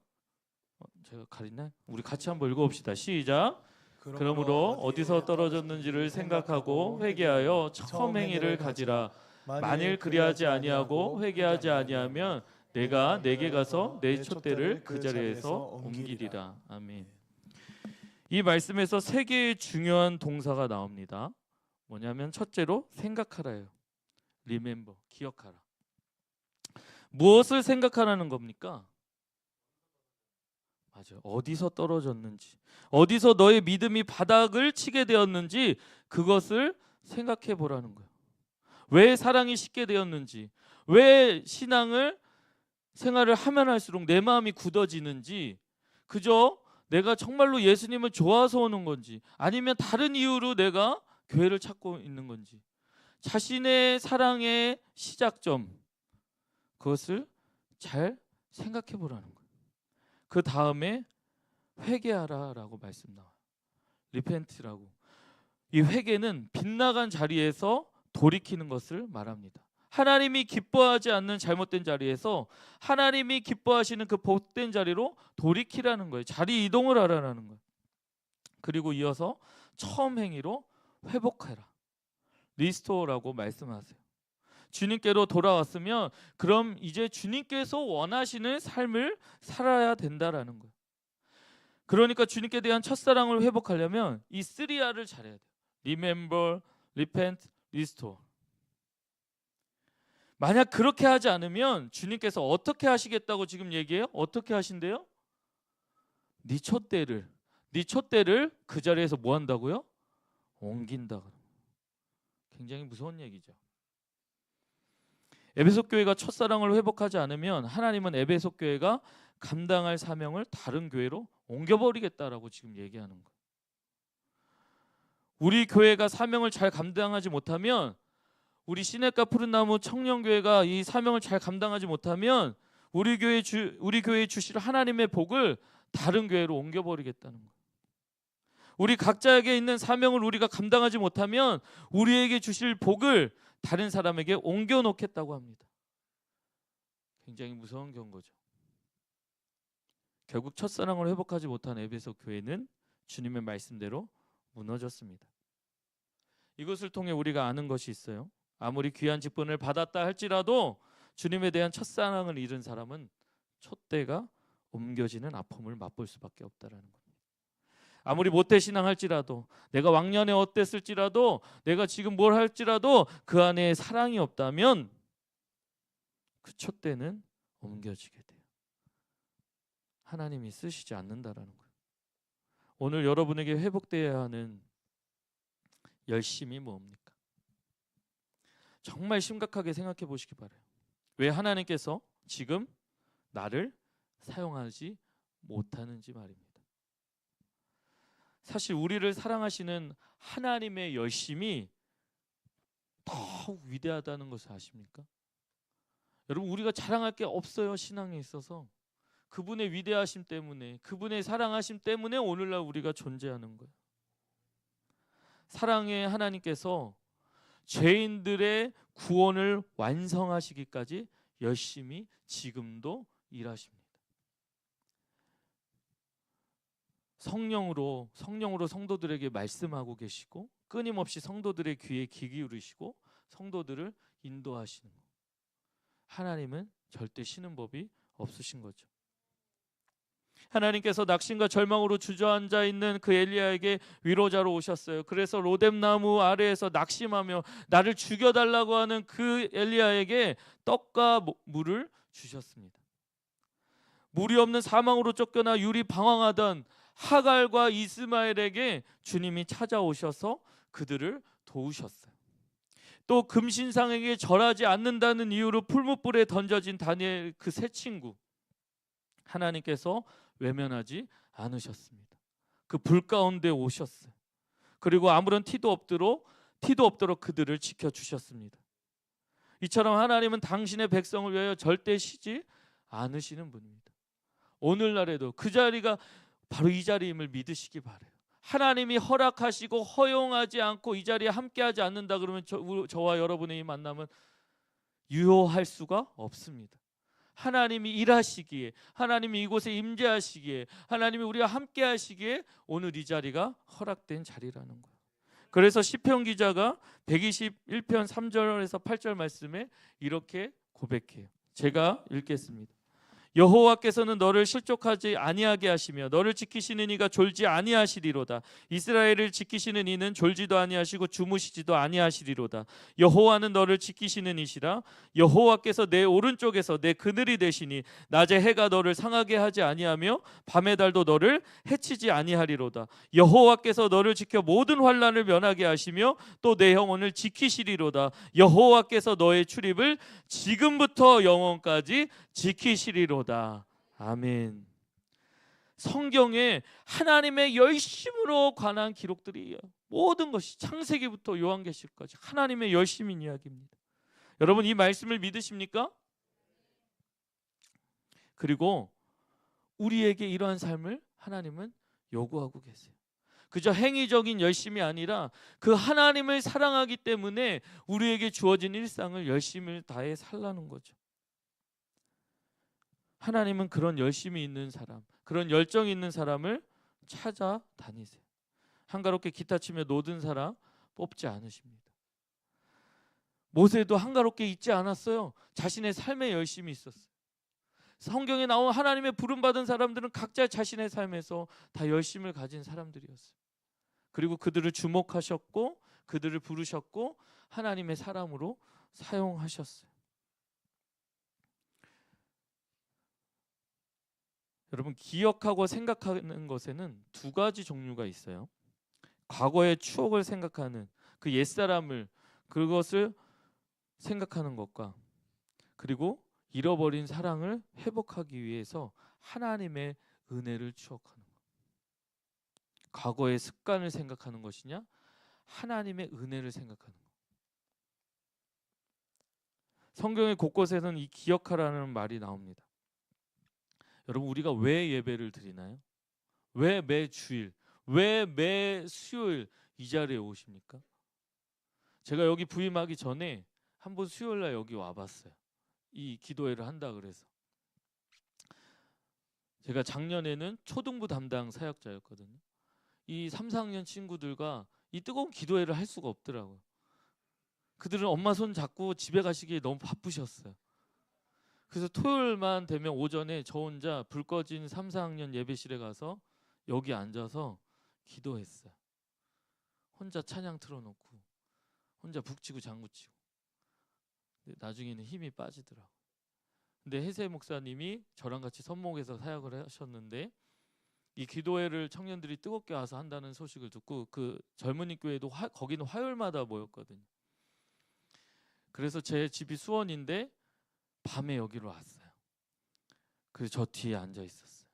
제가 가리나요? 우리 같이 한번 읽어봅시다. 시작. 그러므로 어디서 떨어졌는지를 생각하고 회개하여 처음 행위를 가지라. 만일 그리하지 아니하고 회개하지 아니하면 내가 내게 가서 내 촛대를 그 자리에서 옮기리라. 아멘. 이 말씀에서 3개의 중요한 동사가 나옵니다. 뭐냐면 첫째로 생각하라예요. remember, 기억하라. 무엇을 생각하라는 겁니까? 맞아요. 어디서 떨어졌는지, 어디서 너의 믿음이 바닥을 치게 되었는지 그것을 생각해 보라는 거예요. 왜 사랑이 식게 되었는지, 왜 생활을 하면 할수록 내 마음이 굳어지는지, 그저 내가 정말로 예수님을 좋아서 오는 건지 아니면 다른 이유로 내가 교회를 찾고 있는 건지, 자신의 사랑의 시작점, 그것을 잘 생각해 보라는 거예요. 그 다음에 회개하라라고 말씀 나와요. 리펜트라고. 이 회개는 빗나간 자리에서 돌이키는 것을 말합니다. 하나님이 기뻐하지 않는 잘못된 자리에서 하나님이 기뻐하시는 그 복된 자리로 돌이키라는 거예요. 자리 이동을 하라는 거예요. 그리고 이어서 처음 행위로 회복해라. 리스토어라고 말씀하세요. 주님께로 돌아왔으면 그럼 이제 주님께서 원하시는 삶을 살아야 된다라는 거예요. 그러니까 주님께 대한 첫사랑을 회복하려면 이 3R을 잘해야 돼요. Remember, Repent, Restore. 만약 그렇게 하지 않으면 주님께서 어떻게 하시겠다고 지금 얘기해요? 어떻게 하신대요? 네 촛대를 그 자리에서 뭐 한다고요? 옮긴다. 굉장히 무서운 얘기죠. 에베소 교회가 첫사랑을 회복하지 않으면 하나님은 에베소 교회가 감당할 사명을 다른 교회로 옮겨버리겠다라고 지금 얘기하는 거예요. 우리 교회가 사명을 잘 감당하지 못하면, 우리 시냇가 푸른나무 청년교회가 이 사명을 잘 감당하지 못하면 우리 교회에 주실 하나님의 복을 다른 교회로 옮겨버리겠다는 거예요. 우리 각자에게 있는 사명을 우리가 감당하지 못하면 우리에게 주실 복을 다른 사람에게 옮겨놓겠다고 합니다. 굉장히 무서운 경고죠. 결국 첫사랑을 회복하지 못한 에베소 교회는 주님의 말씀대로 무너졌습니다. 이것을 통해 우리가 아는 것이 있어요. 아무리 귀한 직분을 받았다 할지라도 주님에 대한 첫사랑을 잃은 사람은 촛대가 옮겨지는 아픔을 맛볼 수밖에 없다라는 겁니다. 아무리 모태신앙할지라도, 내가 왕년에 어땠을지라도, 내가 지금 뭘 할지라도 그 안에 사랑이 없다면 그 촛대는 옮겨지게 돼요. 하나님이 쓰시지 않는다라는 거예요. 오늘 여러분에게 회복되어야 하는 열심이 뭡니까? 정말 심각하게 생각해 보시기 바라요. 왜 하나님께서 지금 나를 사용하지 못하는지 말입니다. 사실 우리를 사랑하시는 하나님의 열심이 더욱 위대하다는 것을 아십니까? 여러분, 우리가 자랑할 게 없어요. 신앙에 있어서 그분의 위대하심 때문에, 그분의 사랑하심 때문에 오늘날 우리가 존재하는 거예요. 사랑의 하나님께서 죄인들의 구원을 완성하시기까지 열심히 지금도 일하십니다. 성령으로 성도들에게 말씀하고 계시고, 끊임없이 성도들의 귀에 귀 기울이시고 성도들을 인도하시는 것. 하나님은 절대 쉬는 법이 없으신 거죠. 하나님께서 낙심과 절망으로 주저앉아 있는 그 엘리야에게 위로자로 오셨어요. 그래서 로뎀나무 아래에서 낙심하며 나를 죽여달라고 하는 그 엘리야에게 떡과 물을 주셨습니다. 물이 없는 사망으로 쫓겨나 율이 방황하던 하갈과 이스마엘에게 주님이 찾아오셔서 그들을 도우셨어요. 또 금신상에게 절하지 않는다는 이유로 풀무불에 던져진 다니엘 그 세 친구, 하나님께서 외면하지 않으셨습니다. 그 불 가운데 오셨어요. 그리고 아무런 티도 없도록 그들을 지켜주셨습니다. 이처럼 하나님은 당신의 백성을 위하여 절대 쉬지 않으시는 분입니다. 오늘날에도 그 자리가 바로 이 자리임을 믿으시기 바라요. 하나님이 허락하시고 허용하지 않고 이 자리에 함께하지 않는다 그러면 저와 여러분의 이 만남은 유효할 수가 없습니다. 하나님이 일하시기에, 하나님이 이곳에 임재하시기에, 하나님이 우리와 함께 하시기에 오늘 이 자리가 허락된 자리라는 거예요. 그래서 시편 기자가 121편 3절에서 8절 말씀에 이렇게 고백해요. 제가 읽겠습니다. 여호와께서는 너를 실족하지 아니하게 하시며 너를 지키시는 이가 졸지 아니하시리로다. 이스라엘을 지키시는 이는 졸지도 아니하시고 주무시지도 아니하시리로다. 여호와는 너를 지키시는 이시라. 여호와께서 내 오른쪽에서 내 그늘이 되시니 낮에 해가 너를 상하게 하지 아니하며 밤의 달도 너를 해치지 아니하리로다. 여호와께서 너를 지켜 모든 환난을 면하게 하시며 또 내 영혼을 지키시리로다. 여호와께서 너의 출입을 지금부터 영원까지 지키시리로다. 아멘. 성경에 하나님의 열심으로 관한 기록들이에요. 모든 것이 창세기부터 요한계시록까지 하나님의 열심인 이야기입니다. 여러분, 이 말씀을 믿으십니까? 그리고 우리에게 이러한 삶을 하나님은 요구하고 계세요. 그저 행위적인 열심이 아니라 그 하나님을 사랑하기 때문에 우리에게 주어진 일상을 열심을 다해 살라는 거죠. 하나님은 그런 열심이 있는 사람, 그런 열정이 있는 사람을 찾아다니세요. 한가롭게 기타 치며 노든 사람 뽑지 않으십니다. 모세도 한가롭게 있지 않았어요. 자신의 삶에 열심히 있었어요. 성경에 나온 하나님의 부름받은 사람들은 각자 자신의 삶에서 다 열심을 가진 사람들이었어요. 그리고 그들을 주목하셨고 그들을 부르셨고 하나님의 사람으로 사용하셨어요. 여러분, 기억하고 생각하는 것에는 두 가지 종류가 있어요. 과거의 추억을 생각하는 그 옛사람을, 그것을 생각하는 것과, 그리고 잃어버린 사랑을 회복하기 위해서 하나님의 은혜를 추억하는 것. 과거의 습관을 생각하는 것이냐, 하나님의 은혜를 생각하는 것. 성경의 곳곳에서는 이 기억하라는 말이 나옵니다. 여러분, 우리가 왜 예배를 드리나요? 왜 매 주일, 왜 매 수요일 이 자리에 오십니까? 제가 여기 부임하기 전에 한번 수요일 날 여기 와봤어요. 이 기도회를 한다 그래서. 제가 작년에는 초등부 담당 사역자였거든요. 이 3, 4학년 친구들과 이 뜨거운 기도회를 할 수가 없더라고요. 그들은 엄마 손 잡고 집에 가시기에 너무 바쁘셨어요. 그래서 토요일만 되면 오전에 저 혼자 불 꺼진 3, 4학년 예배실에 가서 여기 앉아서 기도했어요. 혼자 찬양 틀어놓고 혼자 북치고 장구치고. 나중에는 힘이 빠지더라고요. 근데 해세 목사님이 저랑 같이 선목에서 사역을 하셨는데 이 기도회를 청년들이 뜨겁게 와서 한다는 소식을 듣고 그 젊은이 교회도 거기는 화요일마다 모였거든요. 그래서 제 집이 수원인데 밤에 여기로 왔어요. 그래서 저 뒤에 앉아 있었어요.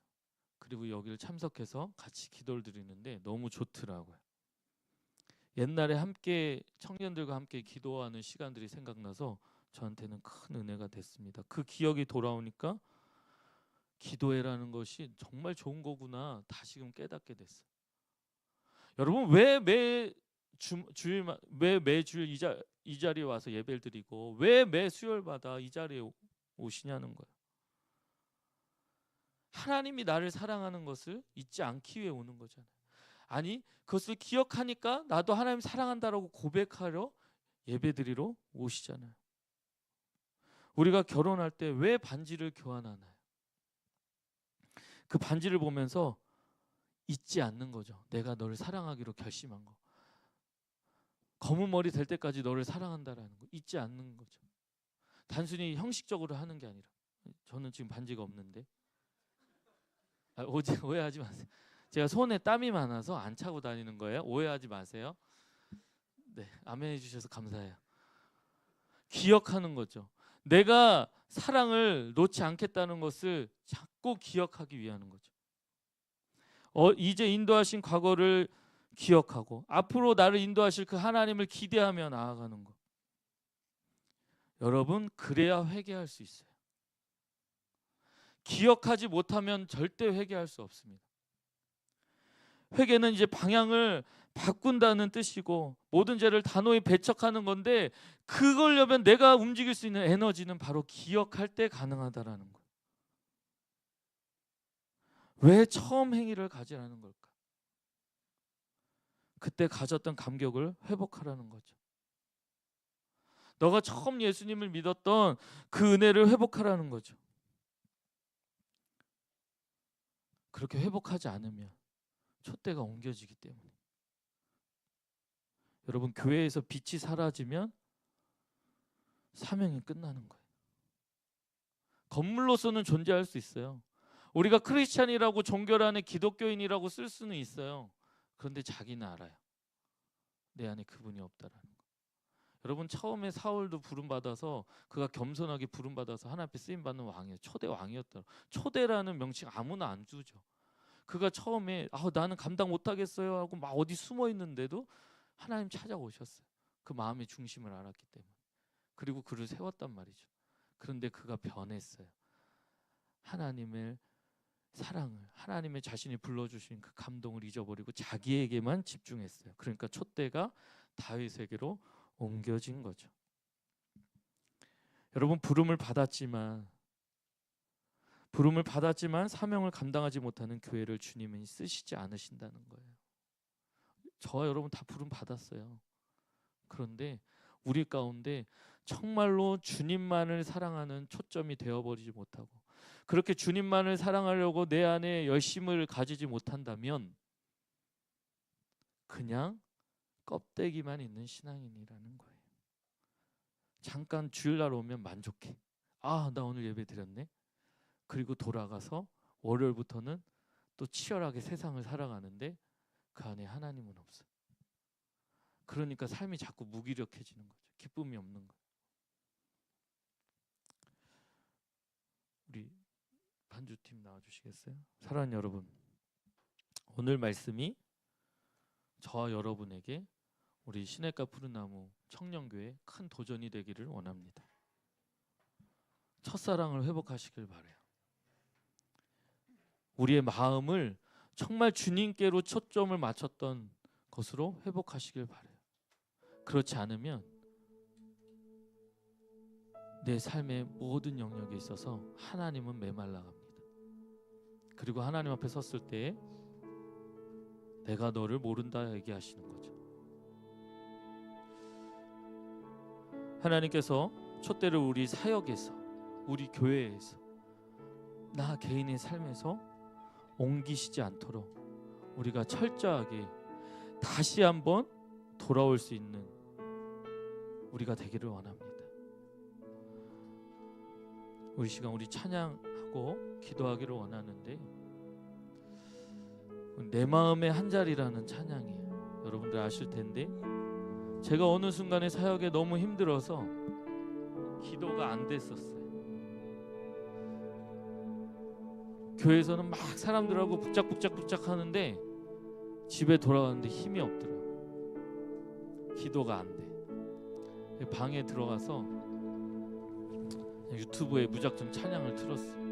그리고 여기를 참석해서 같이 기도를 드리는데 너무 좋더라고요. 옛날에 함께 청년들과 함께 기도하는 시간들이 생각나서 저한테는 큰 은혜가 됐습니다. 그 기억이 돌아오니까 기도회라는 것이 정말 좋은 거구나 다시금 깨닫게 됐어요. 여러분, 왜 매주일 이 자리에 와서 예배를 드리고 왜 매 수요일마다 이 자리에 오시냐는 거예요. 하나님이 나를 사랑하는 것을 잊지 않기 위해 오는 거잖아요. 아니, 그것을 기억하니까 나도 하나님 사랑한다라고 고백하러 예배드리러 오시잖아요. 우리가 결혼할 때 왜 반지를 교환하나요? 그 반지를 보면서 잊지 않는 거죠. 내가 너를 사랑하기로 결심한 거. 검은 머리 될 때까지 너를 사랑한다라는 거 잊지 않는 거죠. 단순히 형식적으로 하는 게 아니라. 저는 지금 반지가 없는데. 오해하지 마세요. 제가 손에 땀이 많아서 안 차고 다니는 거예요. 오해하지 마세요. 네, 아멘 해주셔서 감사해요. 기억하는 거죠. 내가 사랑을 놓지 않겠다는 것을 자꾸 기억하기 위한 거죠. 이제 인도하신 과거를 기억하고 앞으로 나를 인도하실 그 하나님을 기대하며 나아가는 것. 여러분, 그래야 회개할 수 있어요. 기억하지 못하면 절대 회개할 수 없습니다. 회개는 이제 방향을 바꾼다는 뜻이고 모든 죄를 단호히 배척하는 건데, 그걸려면 내가 움직일 수 있는 에너지는 바로 기억할 때 가능하다라는 거예요. 왜 처음 행위를 가지라는 걸까? 그때 가졌던 감격을 회복하라는 거죠. 너가 처음 예수님을 믿었던 그 은혜를 회복하라는 거죠. 그렇게 회복하지 않으면 촛대가 옮겨지기 때문에. 여러분, 교회에서 빛이 사라지면 사명이 끝나는 거예요. 건물로서는 존재할 수 있어요. 우리가 크리스찬이라고 종교 안에 기독교인이라고 쓸 수는 있어요. 그런데 자기는 알아요. 내 안에 그분이 없다라는 거. 여러분, 처음에 사울도 부름받아서 그가 겸손하게 부름받아서 하나님 앞에 쓰임받는 왕이에요. 초대 왕이었다. 초대라는 명칭 아무나 안 주죠. 그가 처음에 나는 감당 못하겠어요 하고 막 어디 숨어 있는데도 하나님 찾아오셨어요. 그 마음의 중심을 알았기 때문에. 그리고 그를 세웠단 말이죠. 그런데 그가 변했어요. 하나님의 사랑을, 하나님의 자신이 불러주신 그 감동을 잊어버리고 자기에게만 집중했어요. 그러니까 촛대가 다윗에게로 옮겨진 거죠. 여러분, 부름을 받았지만 사명을 감당하지 못하는 교회를 주님은 쓰시지 않으신다는 거예요. 저와 여러분 다 부름 받았어요. 그런데 우리 가운데 정말로 주님만을 사랑하는 초점이 되어버리지 못하고 그렇게 주님만을 사랑하려고 내 안에 열심을 가지지 못한다면 그냥 껍데기만 있는 신앙인이라는 거예요. 잠깐 주일날 오면 만족해. 아, 나 오늘 예배 드렸네. 그리고 돌아가서 월요일부터는 또 치열하게 세상을 살아가는데 그 안에 하나님은 없어요. 그러니까 삶이 자꾸 무기력해지는 거죠. 기쁨이 없는 거예요. 우리 반주팀 나와주시겠어요? 사랑하는 여러분, 오늘 말씀이 저와 여러분에게 우리 시냇가 푸른나무 청년교회 큰 도전이 되기를 원합니다. 첫사랑을 회복하시길 바라요. 우리의 마음을 정말 주님께로 초점을 맞췄던 것으로 회복하시길 바라요. 그렇지 않으면 내 삶의 모든 영역에 있어서 하나님은 메말라 갑니다. 그리고 하나님 앞에 섰을 때 내가 너를 모른다 얘기하시는 거죠. 하나님께서 촛대를 우리 사역에서, 우리 교회에서, 나 개인의 삶에서 옮기시지 않도록 우리가 철저하게 다시 한번 돌아올 수 있는 우리가 되기를 원합니다. 우리 시간 우리 찬양하고 기도하기를 원하는데, 내 마음의 한 자리라는 찬양이에요. 여러분들 아실 텐데 제가 어느 순간에 사역에 너무 힘들어서 기도가 안 됐었어요. 교회에서는 막 사람들하고 북적북적 하는데 집에 돌아왔는데 힘이 없더라고요. 기도가 안 돼. 방에 들어가서 유튜브에 무작정 찬양을 틀었어요.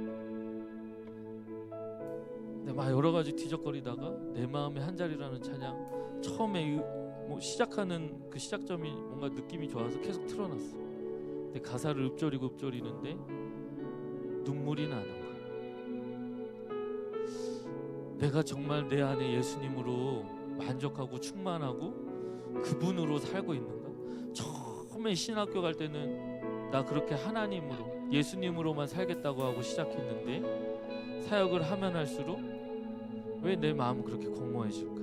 근데 막 여러 가지 뒤적거리다가 내 마음의 한 자리라는 찬양 처음에 뭐 시작하는 그 시작점이 뭔가 느낌이 좋아서 계속 틀어놨어. 근데 가사를 읊조리는데 눈물이 나는 거야. 내가 정말 내 안에 예수님으로 만족하고 충만하고 그분으로 살고 있는가? 처음에 신학교 갈 때는 나 그렇게 하나님으로 예수님으로만 살겠다고 하고 시작했는데 사역을 하면 할수록 왜 내 마음은 그렇게 공허해질까?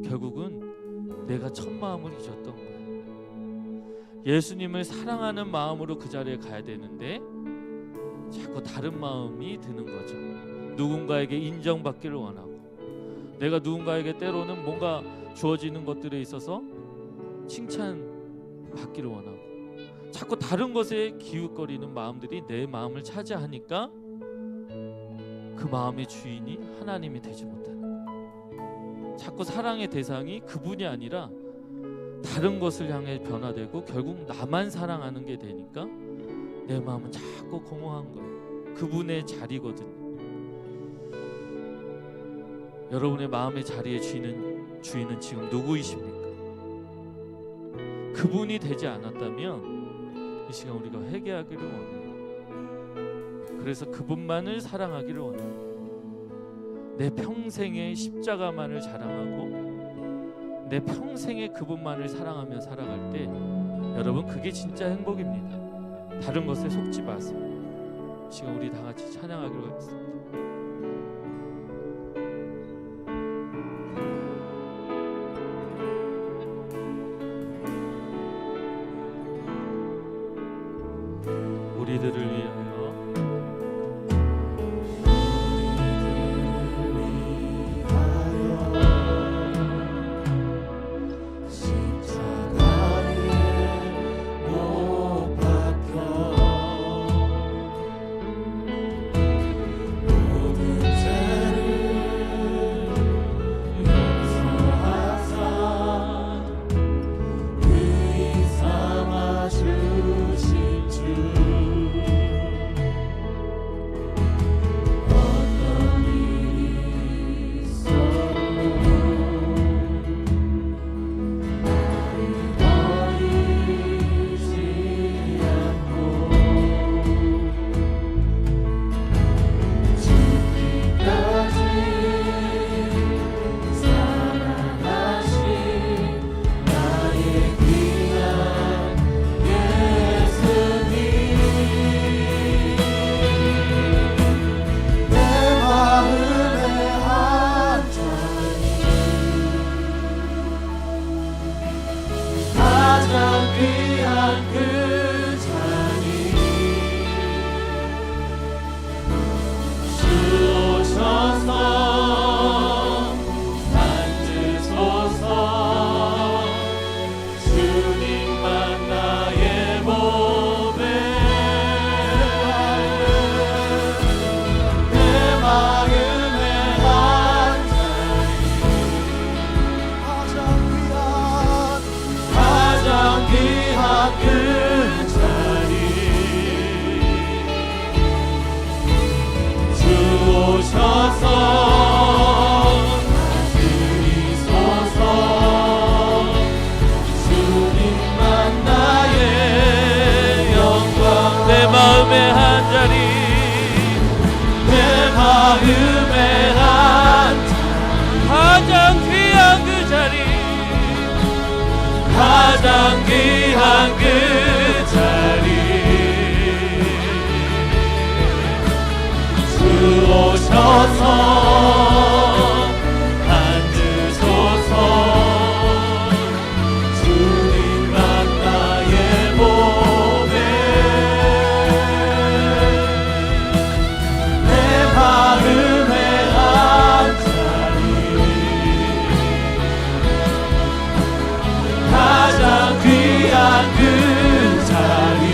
결국은 내가 첫 마음을 잊었던 거야. 예수님을 사랑하는 마음으로 그 자리에 가야 되는데 자꾸 다른 마음이 드는 거죠. 누군가에게 인정받기를 원하고, 내가 누군가에게 때로는 뭔가 주어지는 것들에 있어서 칭찬받기를 원하고, 자꾸 다른 것에 기웃거리는 마음들이 내 마음을 차지하니까 그 마음의 주인이 하나님이 되지 못하는 거예요. 자꾸 사랑의 대상이 그분이 아니라 다른 것을 향해 변화되고 결국 나만 사랑하는 게 되니까 내 마음은 자꾸 공허한 거예요. 그분의 자리거든요. 여러분의 마음의 자리의 주인은 지금 누구이십니까? 그분이 되지 않았다면 이 시간 우리가 회개하기를 원해요. 그래서 그분만을 사랑하기를 원해요. 내 평생의 십자가만을 자랑하고 내 평생에 그분만을 사랑하며 살아갈 때 여러분 그게 진짜 행복입니다. 다른 것에 속지 마세요. 이 시간 우리 다 같이 찬양하기로 하겠습니다. 우리들을 위하여 십자가에 못 박혀 마음에 가장 귀한 그 자리, 가장 귀한 그 자리, 주 오셔서 앉으소서. 주님만 나의 몸에 내 마음에 한 자리, 가장 귀한 그 자리,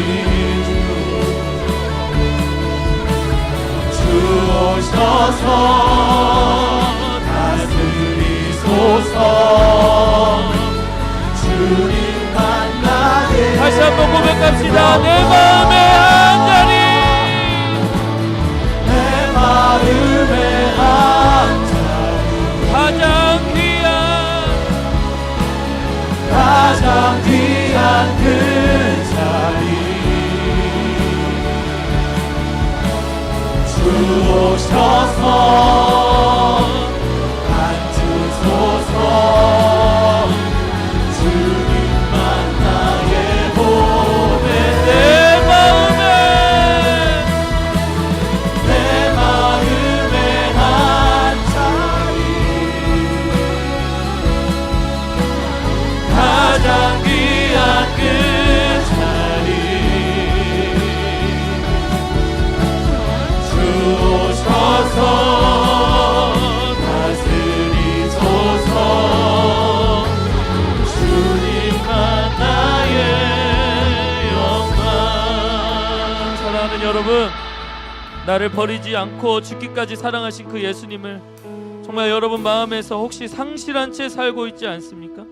주 오셔서 다스리소서. 주님만 나의 다시 한번 고백합시다. 내 마음의 한 자리, 내 마음의 한 자리, 가장 귀한 그 자리, 주 오셔서 앉으소서. 주님만 나의 몸에 내 마음에 한 자리, 가장 귀한 그 자리, 주 오셔서 다스리소서. 주님만 나의 영광. 사랑하는 여러분, 나를 버리지 않고 죽기까지 사랑하신 그 예수님을 정말 여러분 마음에서 혹시 상실한 채 살고 있지 않습니까?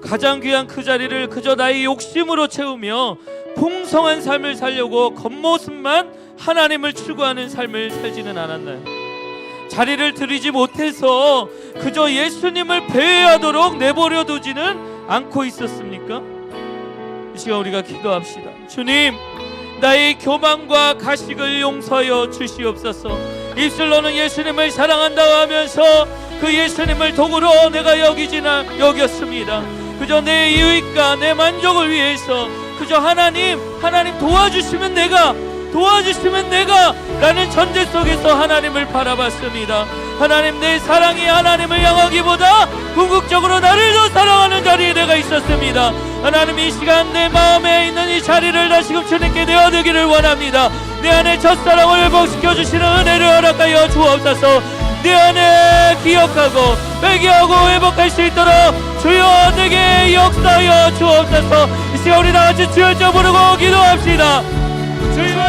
가장 귀한 그 자리를 그저 나의 욕심으로 채우며 풍성한 삶을 살려고 겉모습만 하나님을 추구하는 삶을 살지는 않았나요? 자리를 드리지 못해서 그저 예수님을 배회하도록 내버려 두지는 않고 있었습니까? 이 시간 우리가 기도합시다. 주님, 나의 교만과 가식을 용서하여 주시옵소서. 입술로는 예수님을 사랑한다고 하면서 그 예수님을 도구로 내가 여겼습니다. 그저 내 유익과 내 만족을 위해서 그저 하나님 도와주시면 내가 라는 전제 속에서 하나님을 바라봤습니다. 하나님, 내 사랑이 하나님을 향하기보다 궁극적으로 나를 더 사랑하는 자리에 내가 있었습니다. 하나님, 이 시간 내 마음에 있는 이 자리를 다시금 주님께 내어드리기를 원합니다. 내 안에 첫사랑을 회복시켜 주시는 은혜를 허락하여 주옵소서. 내 안에 기억하고 회개하고 회복할 수 있도록 주여 내게 역사하여 주옵소서. 이 시간 우리 다같이 주여 저 부르고 기도합시다. 주여!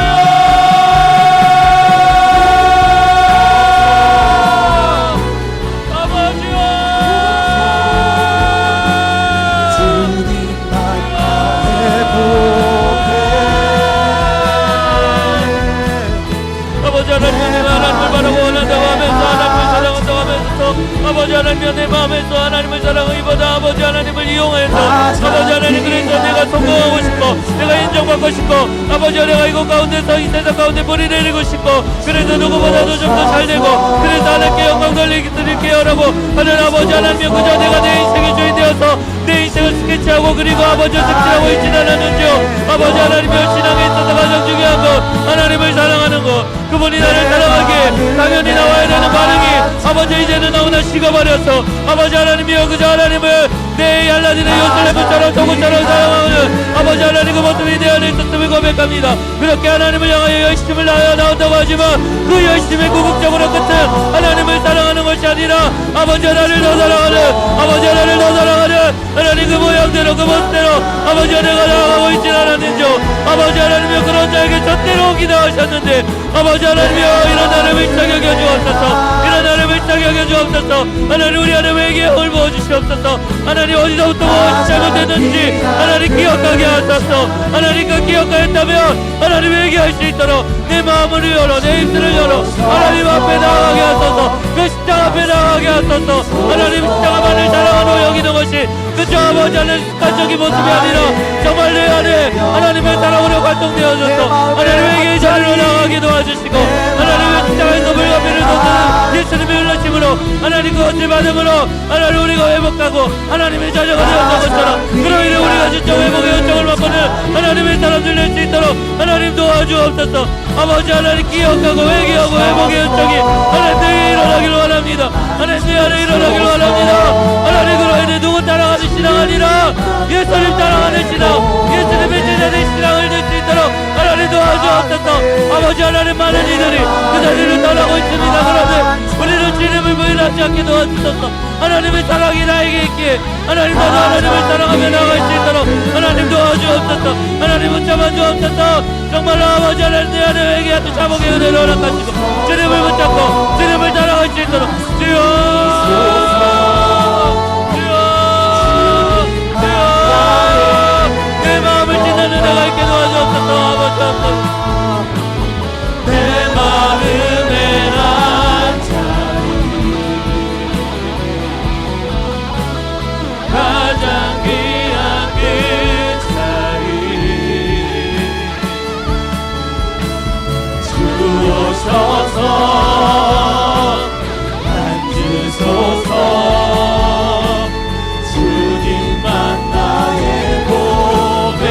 아버지 하나님, 내 마음에서 하나님을 사랑하기보다 아버지 하나님을 이용해서 아버지 하나님, 그래서 내가 성공하고 싶고 내가 인정받고 싶고 아버지 내가 이곳 가운데서 이 세상 가운데 뿌리 내리고 싶고 그래서 누구보다도 좀 더 잘되고 그래서 하나님께 영광 드릴게요 라고 하는 아버지 하나님, 그저 내가 내 인생의 주인 되어서 내 인생을 스케치하고 그리고 아버지 스케치하고 있지는 않은지요. 아버지 하나님의 신앙에 있어서 가장 중요한 것, 하나님을 사랑하는 것, 그분이 나를 사랑하기에 당연히 나와야 되는 반응이 아버지 이제는 너무나 식어버려서 아버지 하나님이여 그저 하나님을 내 얄라지는 요술레몬처럼 도구처럼 사랑하는 아버지 하나님 그 모습이 내 안에 있었음을 고백합니다. 그렇게 하나님을 향하여 열심을 나온다고 하지만 그 열심의 궁극적으로 끝은 하나님을 사랑하는 것이 아니라 아버지 하나님을 더 사랑하는 아버지 하나님을 더 사랑하는 하나님 그 모양대로 그 모습대로 아버지 하나님을 나아가고 있진 않았는지요. 아버지 하나님이여 그런 자에게 젖대로 기도하셨는데 아버지 하나님이여 이런 나를 밀착 여겨주옵소서. 이런 나를 밀착 여겨주옵소서. 하나님 우리 안에 회개의 홀 부어주시옵소서. 하나님 어디서부터 무엇이 잘못됐는지 하나님 기억하게 하소서. 하나님 그 기억하였다면 하나님 회개할 수 있도록 내 마음을 열어 내 입술을 열어 하나님 앞에 나아가게 하소서. 그 십자가 앞에 나아가게 하소서. 하나님 십자가만을 사랑하고 여기는 것이 그저 아버지 하나님 습관적인 모습이 아니라 정말 내 안에 하나님의 사랑으로 활동되어져서 하나님 회개의 자리로 나아가게 도와주시고 하나님의 십자가에서 물가비를 더 빚을 받음으로 하나님 우리가 회복하고 하나님의 자녀가 되었던 것처럼 그로 인해 우리가 진짜 회복의 은총을 받고는 하나님의 사람들 될 수 있도록 하나님 도와주옵소서. 아버지 하나님 기억하고 회개하고 회복의 은총이 하나님 내게 일어나기를 원합니다. 하나님 내 안에 일어나기를 원합니다. 하나님 그로 인해 누구 따라가는 신앙 아니라 예수님 따라가는 신앙, 예수님의 제자된 신앙을 낼 수 있도록 하나님 도와주옵소서. 아버지 하나님 많은 이들이 그 자리를 떠나고 있습니다. 그런데 우리는 주님을 부인하지 않게 도와주소서. 하나님의 사랑이 나에게 있기에 하나님 나도 하나님을 사랑하며 나갈 수 있도록 하나님 도와주옵소서. 하나님 붙잡아 주옵소서. 정말로 아버지 하나님 내 안에 회개하고 자복의 은혜를 허락하시고 주님을 붙잡고 주님을 따라갈 수 있도록 주여 내 마음을 찢는 은혜가 있게 도와주옵소서. 아버지 내 마음에 난 가장 귀한 그 자리 주오셔서 앉으소서. 주님만 나의 고백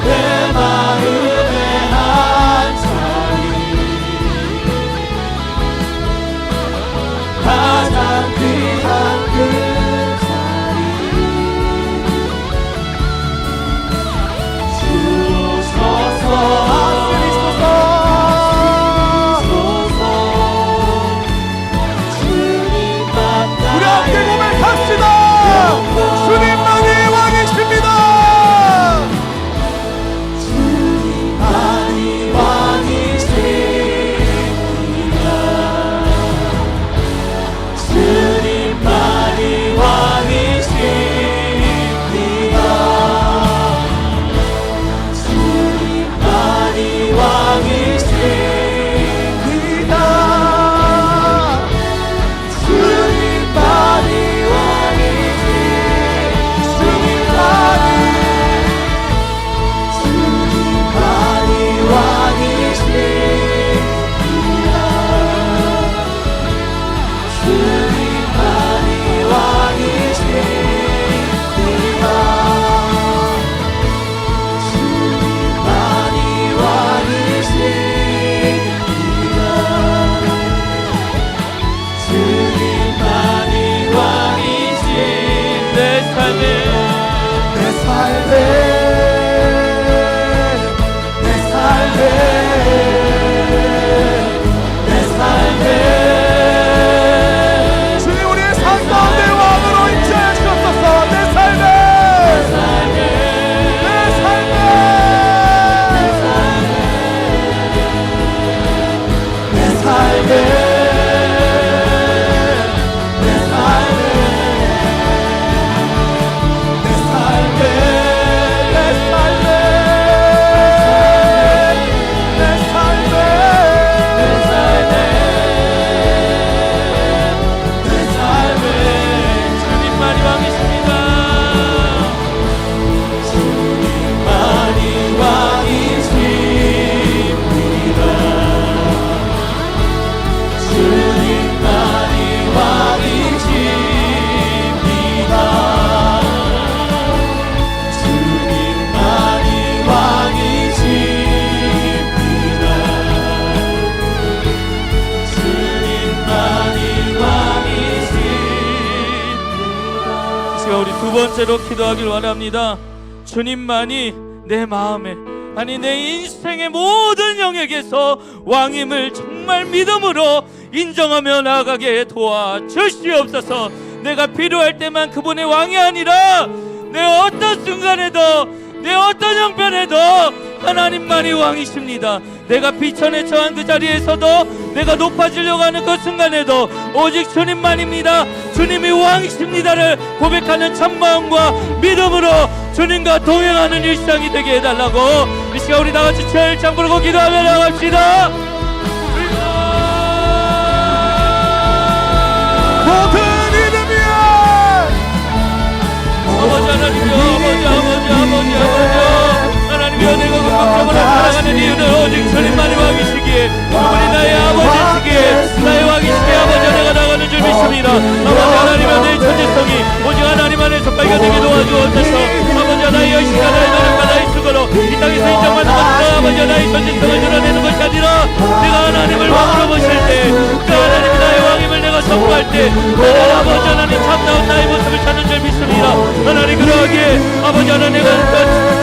내 마음에 한 자리 가장 귀한 그 자리 주소서. 우리 함께 고백합시다. 주님만이 왕이십니다. 주님만이 왕이십니다. 주님만이 왕이십니다. 주님만이 왕이십니다. 주님 우리의 삶 가운데 왕으로 임재해 주옵소서. 내 삶에 우리 두 번째로 기도하길 원합니다. 주님만이 내 마음에 아니 내 인생의 모든 영역에서 왕임을 정말 믿음으로 인정하며 나아가게 도와주시옵소서. 내가 필요할 때만 그분의 왕이 아니라 내 어떤 순간에도 내 어떤 형편에도 하나님만이 왕이십니다. 내가 비천에 처한 그 자리에서도 내가 높아지려고 하는 그 순간에도 오직 주님만입니다. 주님이 왕이십니다를 고백하는 참마음과 믿음으로 주님과 동행하는 일상이 되게 해달라고 이 시간 우리 다같이 주일장 부르고 기도하며 나갑시다. 모든 이름이야. 아버지 하나님이여 아버지 하나님이여 내가 극복적으로 살아가는 이유는 오직 주님만이 왕이시기에 그분이 나의 아버지시기에 나의 존재성을 드러내는 것이 아니라 내가 하나님을 왕으로 모실 때, 그 하나님이 나의 왕임을 내가 선포할 때, 하나님 아버지 하나님 참다운 나의 모습을 찾는 줄 믿습니다. 하나님 그러하기에 아버지 하나님 내가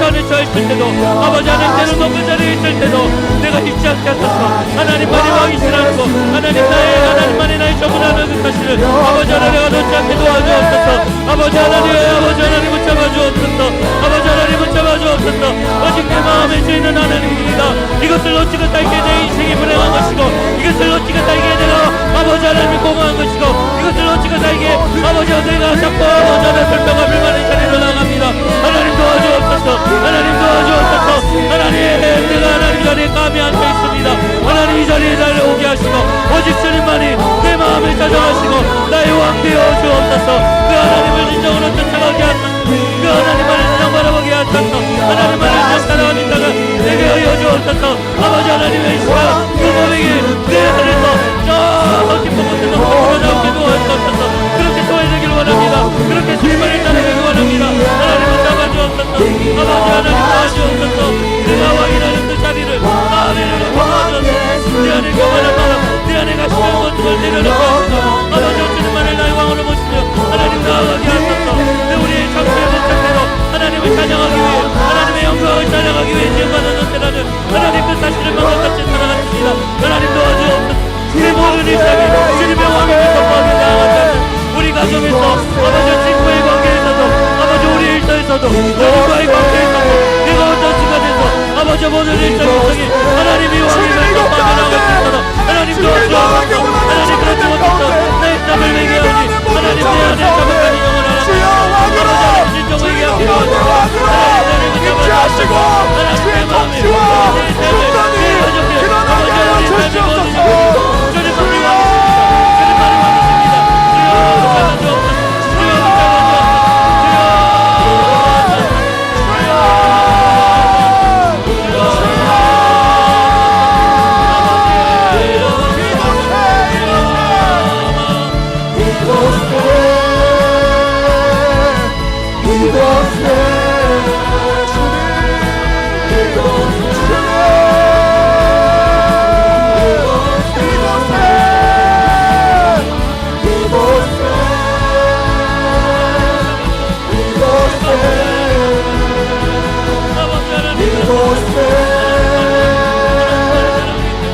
산에 처했을 때도, 아버지 하나님 때로 높은 자리에 있을 때도 내가 잊지 않게 하소서. 하나님만이 왕이시라는 것, 하나님만이 나의 전부라는 그 사실을 아버지 하나님 내가 놓지 않게 도와주옵소서. 아버지 하나님 붙잡아 주옵소서. 아버지 하나님 붙잡아 주옵소서. 오직 내 마음에 주인은 하나님입니다. 이것을 놓치고 살기에 내 인생이 불행한 것이고, 이것을 놓치고 살기에 내가 아버지 하나님이 공허한 것이고, 이것을 놓치고 살기에 아버지 내가 자꾸 아버지 하나님 불평과 불만의 자리로 나갑니다. 하나님 도와주옵소서. 하나님 도와주옵소서. 하나님 내가 하나님 자리에 감히 앉아 있습니다. 하나님 이 자리에 나를 오게 하시고, 오직 주님만이 내 마음을 찾아가시고 나의 왕 되어 주옵소서. 그 하나님을 진정으로 쫓아가게 하소서. 그 하나님만을 진정 바라보게 하소서. 하나님만을 진정 따라가는 자가 내게 하여 주옵소서. 아버지 하나님의 시간 그 고백이 내 안에서 저 깊은 곳에서 흘러나오게 도와주옵소서. 그렇게 도와주길 원합니다. 그렇게 주님만을 따르길 원합니다. 하나님을 잡아주옵소서. 아버지 하나님 도와주옵소서. 내가 왕이라는 그 자리를 마음에 도와주옵소서. 내 안에 교만한 마음, 내 안에 가시는 모습을 내려놓고 아버지 주님만을 나의 왕으로 모시며 하나님 나아가게 하소서. 우리의 정체의 목적대로 하나님을 찬양하기 위해, 하나님의 영광을 찬양하기 위해 지음받은 존재라는 하나님 그 사실을 만같이 살아갔습니다. 하나님 도와주옵소서. 내 모든 일상이 주님의 왕임을 선포하며 나아간다는 우리 가정에서, 아버지 친구의 관계에서도, 아버지 우리 일터에서도, 하나님과의 관계에서도, 내가 어떤 순간에서 아버지 모든 일상이 하나님이 왕임을 선포하며 나아갈 수 있도록 하나님 도와주옵소서. 하나님 그렇지 못해서 나의 땀을 내게 하니 하나님 내 안에 자박한 인형을 하나님 아버지 진정을 얘기하게 하소서. 하나님 인치하시고 주의 통치와 분단이 드러나게 하여 주시옵소서.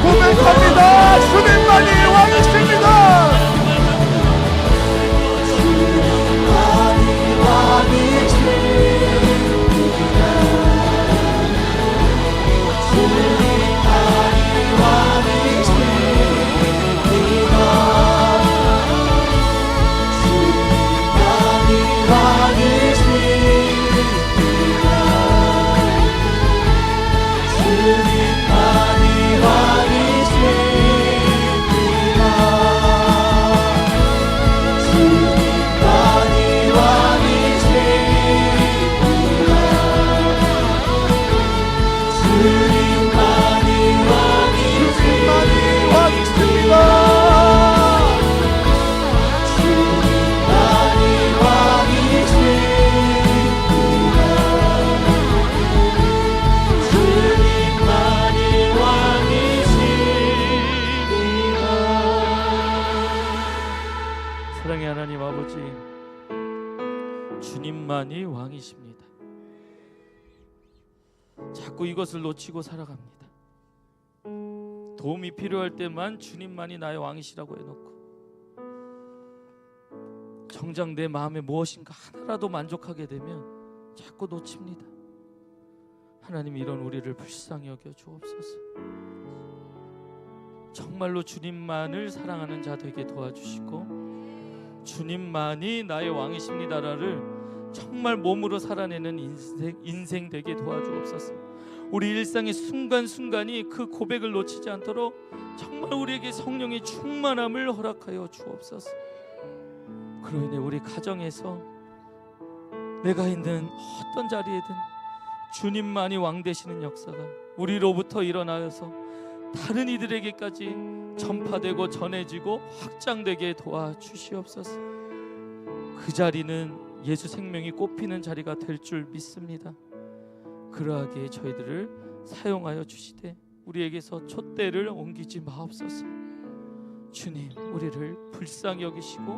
고백합니다. 주님만이 왕이십니다. 주님만이 왕이십니다. 주님만이 사랑의 하나님 아버지, 주님만이 왕이십니다. 자꾸 이것을 놓치고 살아갑니다. 도움이 필요할 때만 주님만이 나의 왕이시라고 해놓고, 정작 내 마음에 무엇인가 하나라도 만족하게 되면 자꾸 놓칩니다. 하나님 이런 우리를 불쌍히 여겨 주옵소서. 정말로 주님만을 사랑하는 자 되게 도와주시고, 주님만이 나의 왕이십니다를 정말 몸으로 살아내는 인생 되게 도와주옵소서. 우리 일상의 순간순간이 그 고백을 놓치지 않도록 정말 우리에게 성령의 충만함을 허락하여 주옵소서. 그로 인해 우리 가정에서 내가 있는 어떤 자리에든 주님만이 왕 되시는 역사가 우리로부터 일어나서 다른 이들에게까지 전파되고 전해지고 확장되게 도와주시옵소서. 그 자리는 예수 생명이 꽃피는 자리가 될 줄 믿습니다. 그러하기에 저희들을 사용하여 주시되 우리에게서 촛대를 옮기지 마옵소서. 주님, 우리를 불쌍히 여기시고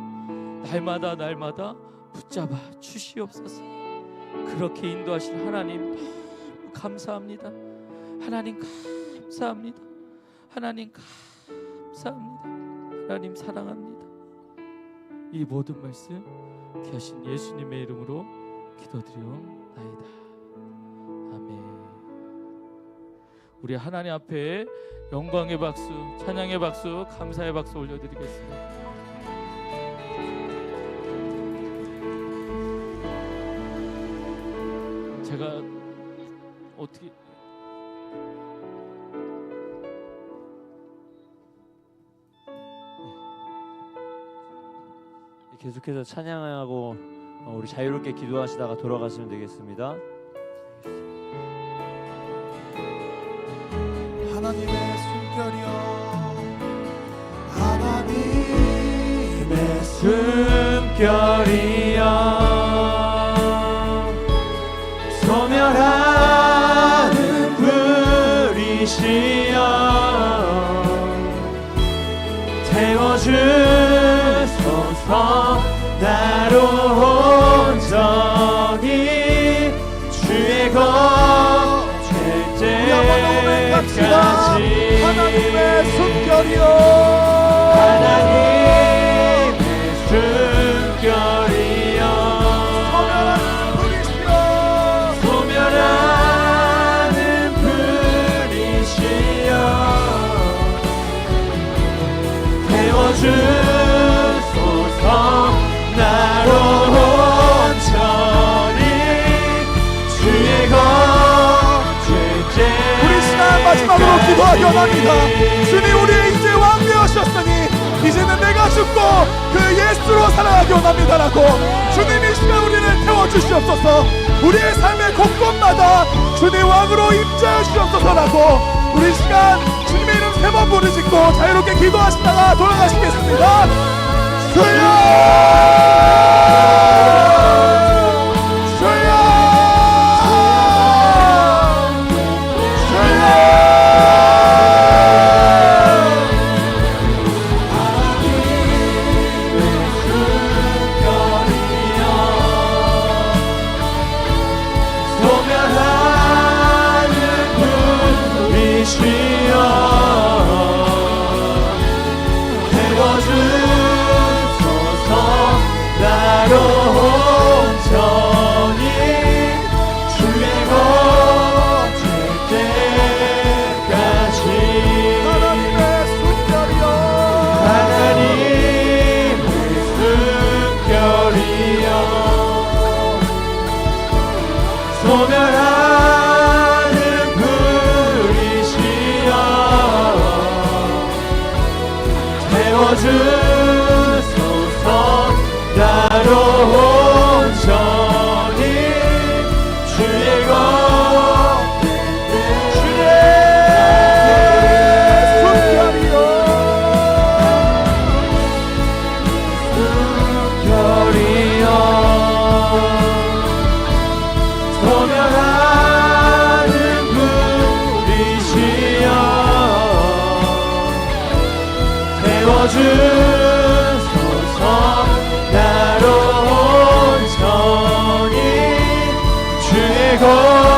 날마다 붙잡아 주시옵소서. 그렇게 인도하신 하나님 너무 감사합니다. 하나님 감사합니다. 하나님 감사합니다. 하나님 사랑합니다. 이 모든 말씀 귀하신 예수님의 이름으로 기도드리옵나이다. 아멘. 우리 하나님 앞에 영광의 박수, 찬양의 박수, 감사의 박수 올려드리겠습니다. 제가 어떻게 계속해서 찬양하고 우리 자유롭게 기도하시다가 돌아가시면 되겠습니다. 하나님의 숨결이여 하나님의 숨결이여 소멸하는 불이시여 태워주소서 나로 온전히 주의 것 될 때까지 하나님의 숨결이여 하나님의 숨결이여 소멸하는 불이시여 태워주소서 나로 온전히 주의 것 될 때 우리 시간 마지막으로 기도하기 원합니다. 주님, 우리 이제 왕 되어주셨으니 이제는 내가 죽고 그 예수로 살아가기 원합니다라고 주님이 이 시간 우리를 태워주시옵소서. 우리의 삶의 곳곳마다 주님 왕으로 임재해 주시옵소서라고 우리 시간 주님의 이름 3번 부르짖고 자유롭게 기도하시다가 돌아가시겠습니다. 주여 소멸하는 불이시여 태워주소서 나로 온전히 주의 것 주의 숨결이여 숨결이여 소멸하는 불이시여 태워주소서 나로 온전히 주의 것